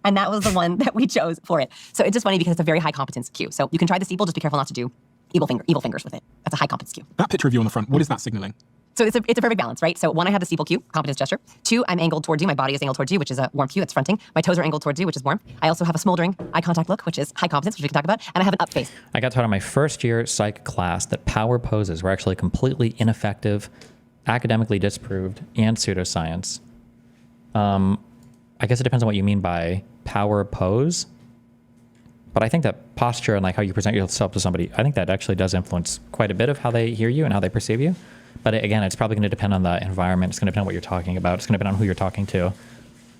And that was the one that we chose for it. So it's just funny because it's a very high competence cue. So you can try the steeple, just be careful not to do evil fingers with it. That's a high competence cue. That picture of you on the front, what is that signaling? So it's a perfect balance, right? So 1, I have the steeple cue, competence gesture. 2, I'm angled towards you. My body is angled towards you, which is a warm cue. That's fronting. My toes are angled towards you, which is warm. I also have a smoldering eye contact look, which is high competence, which we can talk about. And I have an up face. I got taught in my first year psych class that power poses were actually completely ineffective, academically disproved, and pseudoscience. I guess it depends on what you mean by power pose. But I think that posture and like how you present yourself to somebody, I think that actually does influence quite a bit of how they hear you and how they perceive you. But again, it's probably going to depend on the environment. It's going to depend on what you're talking about. It's going to depend on who you're talking to.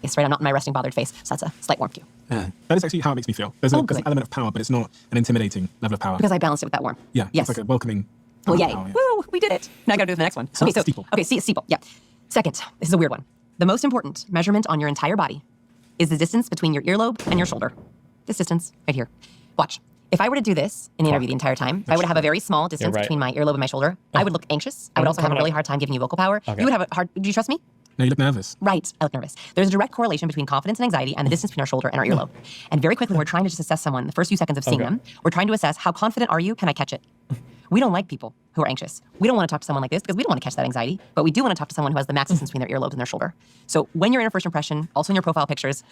Yes, right. I'm not in my resting, bothered face. So that's a slight warm cue. Yeah. That is actually how it makes me feel. There's an element of power, but it's not an intimidating level of power. Because I balanced it with that warm. Yeah. Yes. It's like a welcoming. Well, yay. Power, yeah. Woo, we did it. Now I got to do the next one. So Okay, steeple. Okay, steeple. Yeah. Second, this is a weird one. The most important measurement on your entire body is the distance between your earlobe and your shoulder. This distance right here. Watch. If I were to do this in the interview the entire time, if I would have a very small distance between my earlobe and my shoulder, I would look anxious. I would also have a really hard time giving you vocal power. Okay. You would have a hard, do you trust me? No, you look nervous. Right, I look nervous. There's a direct correlation between confidence and anxiety and the distance between our shoulder and our earlobe. And very quickly, we're trying to just assess someone, the first few seconds of seeing them, we're trying to assess how confident are you, can I catch it? We don't like people who are anxious. We don't want to talk to someone like this because we don't want to catch that anxiety, but we do want to talk to someone who has the max distance between their earlobes and their shoulder. So when you're in a first impression, also in your profile pictures,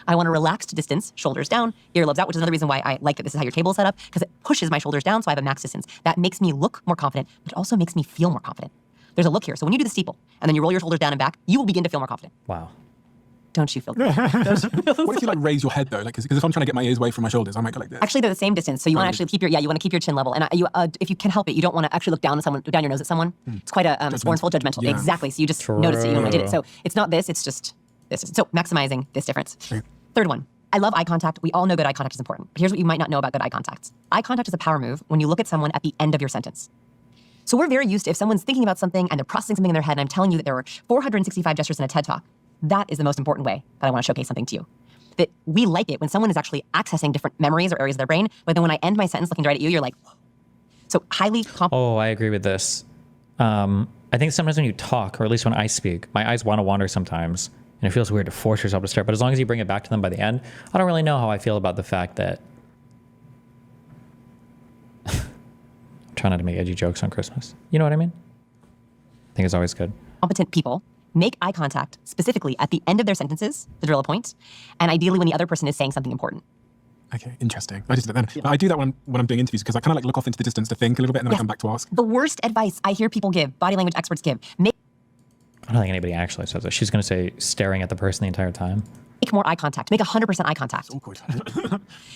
I want a relaxed distance, shoulders down, earlobes out, which is another reason why I like that this is how your table is set up, because it pushes my shoulders down so I have a max distance. That makes me look more confident, but it also makes me feel more confident. There's a look here. So when you do the steeple and then you roll your shoulders down and back, you will begin to feel more confident. Wow. Don't you feel good? What if you like raise your head though? Like, because if I'm trying to get my ears away from my shoulders, I might go like this. Actually, they're the same distance. So you want to actually keep your you want to keep your chin level, and if you can help it, you don't want to actually look down at someone, down your nose at someone. It's quite a scornful, judgmental. Yeah. Exactly. So you just notice it even when I did it. So it's not this. It's just this. So maximizing this difference. Third one. I love eye contact. We all know good eye contact is important. But here's what you might not know about good eye contact. Eye contact is a power move when you look at someone at the end of your sentence. So we're very used to if someone's thinking about something and they're processing something in their head, and I'm telling you that there are 465 gestures in a TED Talk, that is the most important way that I want to showcase something to you. That we like it when someone is actually accessing different memories or areas of their brain, but then when I end my sentence looking right at you, you're like, whoa. So highly Oh, I agree with this. I think sometimes when you talk, or at least when I speak, my eyes want to wander sometimes, and it feels weird to force yourself to stare. But as long as you bring it back to them by the end, I don't really know how I feel about the fact that I'm trying not to make edgy jokes on Christmas. You know what I mean? I think it's always good. Competent people make eye contact specifically at the end of their sentences to drill a point, and ideally when the other person is saying something important. Okay, interesting. I just did that then. I do that when I'm doing interviews because I kind of like look off into the distance to think a little bit and then I come back to ask. The worst advice I hear people give, body language experts give, I don't think anybody actually says that. She's going to say staring at the person the entire time. Make more eye contact. Make 100% eye contact. Awkward.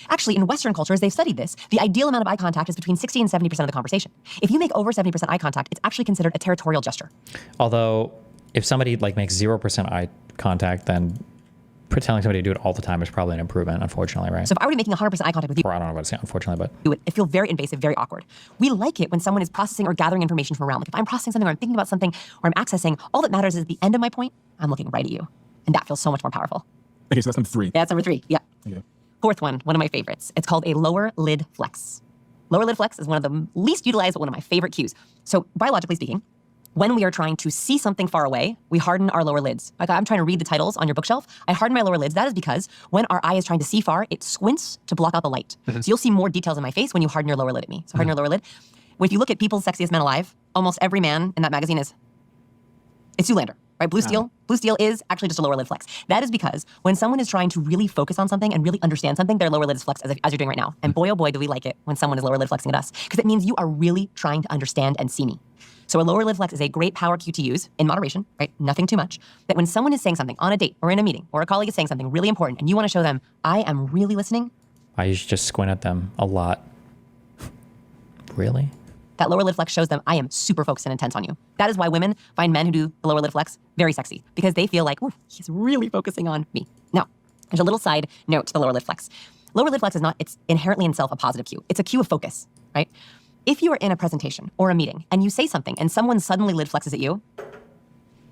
Actually, in Western cultures, they've studied this. The ideal amount of eye contact is between 60 and 70% of the conversation. If you make over 70% eye contact, it's actually considered a territorial gesture. Although, if somebody like makes 0% eye contact, then telling somebody to do it all the time is probably an improvement, unfortunately, right? So if I were to be making 100% eye contact with you, or I don't know what to say, unfortunately, but it feels very invasive, very awkward. We like it when someone is processing or gathering information from around. Like if I'm processing something or I'm thinking about something or I'm accessing, all that matters is at the end of my point, I'm looking right at you. And that feels so much more powerful. Okay, so that's number 3. Yeah, that's number 3. Yeah. Okay. Fourth one of my favorites. It's called a lower lid flex. Lower lid flex is one of the least utilized, but one of my favorite cues. So biologically speaking, when we are trying to see something far away, we harden our lower lids. Like I'm trying to read the titles on your bookshelf. I harden my lower lids. That is because when our eye is trying to see far, it squints to block out the light. So you'll see more details in my face when you harden your lower lid at me. So harden your lower lid. If you look at People's Sexiest Men Alive, almost every man in that magazine it's Zoolander, right? Blue Steel. Blue Steel is actually just a lower lid flex. That is because when someone is trying to really focus on something and really understand something, their lower lid is flexed as you're doing right now. And boy, oh boy, do we like it when someone is lower lid flexing at us. Because it means you are really trying to understand and see me. So a lower lid flex is a great power cue to use in moderation, right? Nothing too much. That when someone is saying something on a date or in a meeting or a colleague is saying something really important and you want to show them, I am really listening. I usually just squint at them a lot. Really? That lower lid flex shows them I am super focused and intense on you. That is why women find men who do the lower lid flex very sexy because they feel like, ooh, he's really focusing on me. Now, there's a little side note to the lower lid flex. Lower lid flex is not, it's inherently in itself a positive cue. It's a cue of focus, right? If you are in a presentation or a meeting and you say something and someone suddenly lid flexes at you,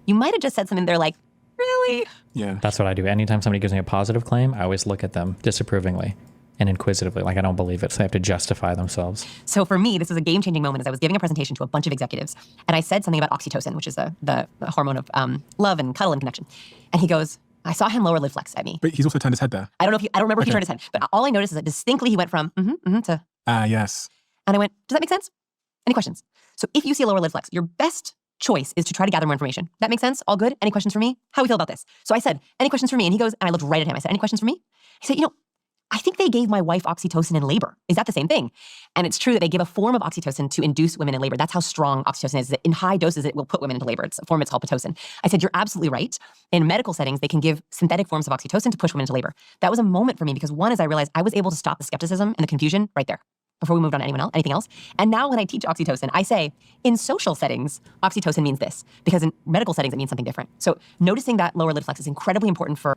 you might have just said something they're like, really? Yeah. That's what I do. Anytime somebody gives me a positive claim, I always look at them disapprovingly and inquisitively, like I don't believe it, so they have to justify themselves. So for me, this was a game-changing moment as I was giving a presentation to a bunch of executives, and I said something about oxytocin, which is the hormone of love and cuddle and connection. And he goes, I saw him lower lid flex at me. But he's also turned his head there. I don't remember if he turned his head, but all I noticed is that distinctly he went from to. Yes. And I went, does that make sense? Any questions? So if you see a lower lid flex, your best choice is to try to gather more information. That makes sense? All good? Any questions for me? How do we feel about this? So I said, any questions for me? And he goes, and I looked right at him. I said, any questions for me? He said, I think they gave my wife oxytocin in labor. Is that the same thing? And it's true that they give a form of oxytocin to induce women in labor. That's how strong oxytocin is. That in high doses, it will put women into labor. It's a form, it's called Pitocin. I said, you're absolutely right. In medical settings, they can give synthetic forms of oxytocin to push women into labor. That was a moment for me because one is I realized I was able to stop the skepticism and the confusion right there before we moved on to anything else. And now when I teach oxytocin, I say, in social settings, oxytocin means this, because in medical settings, it means something different. So noticing that lower lid flex is incredibly important for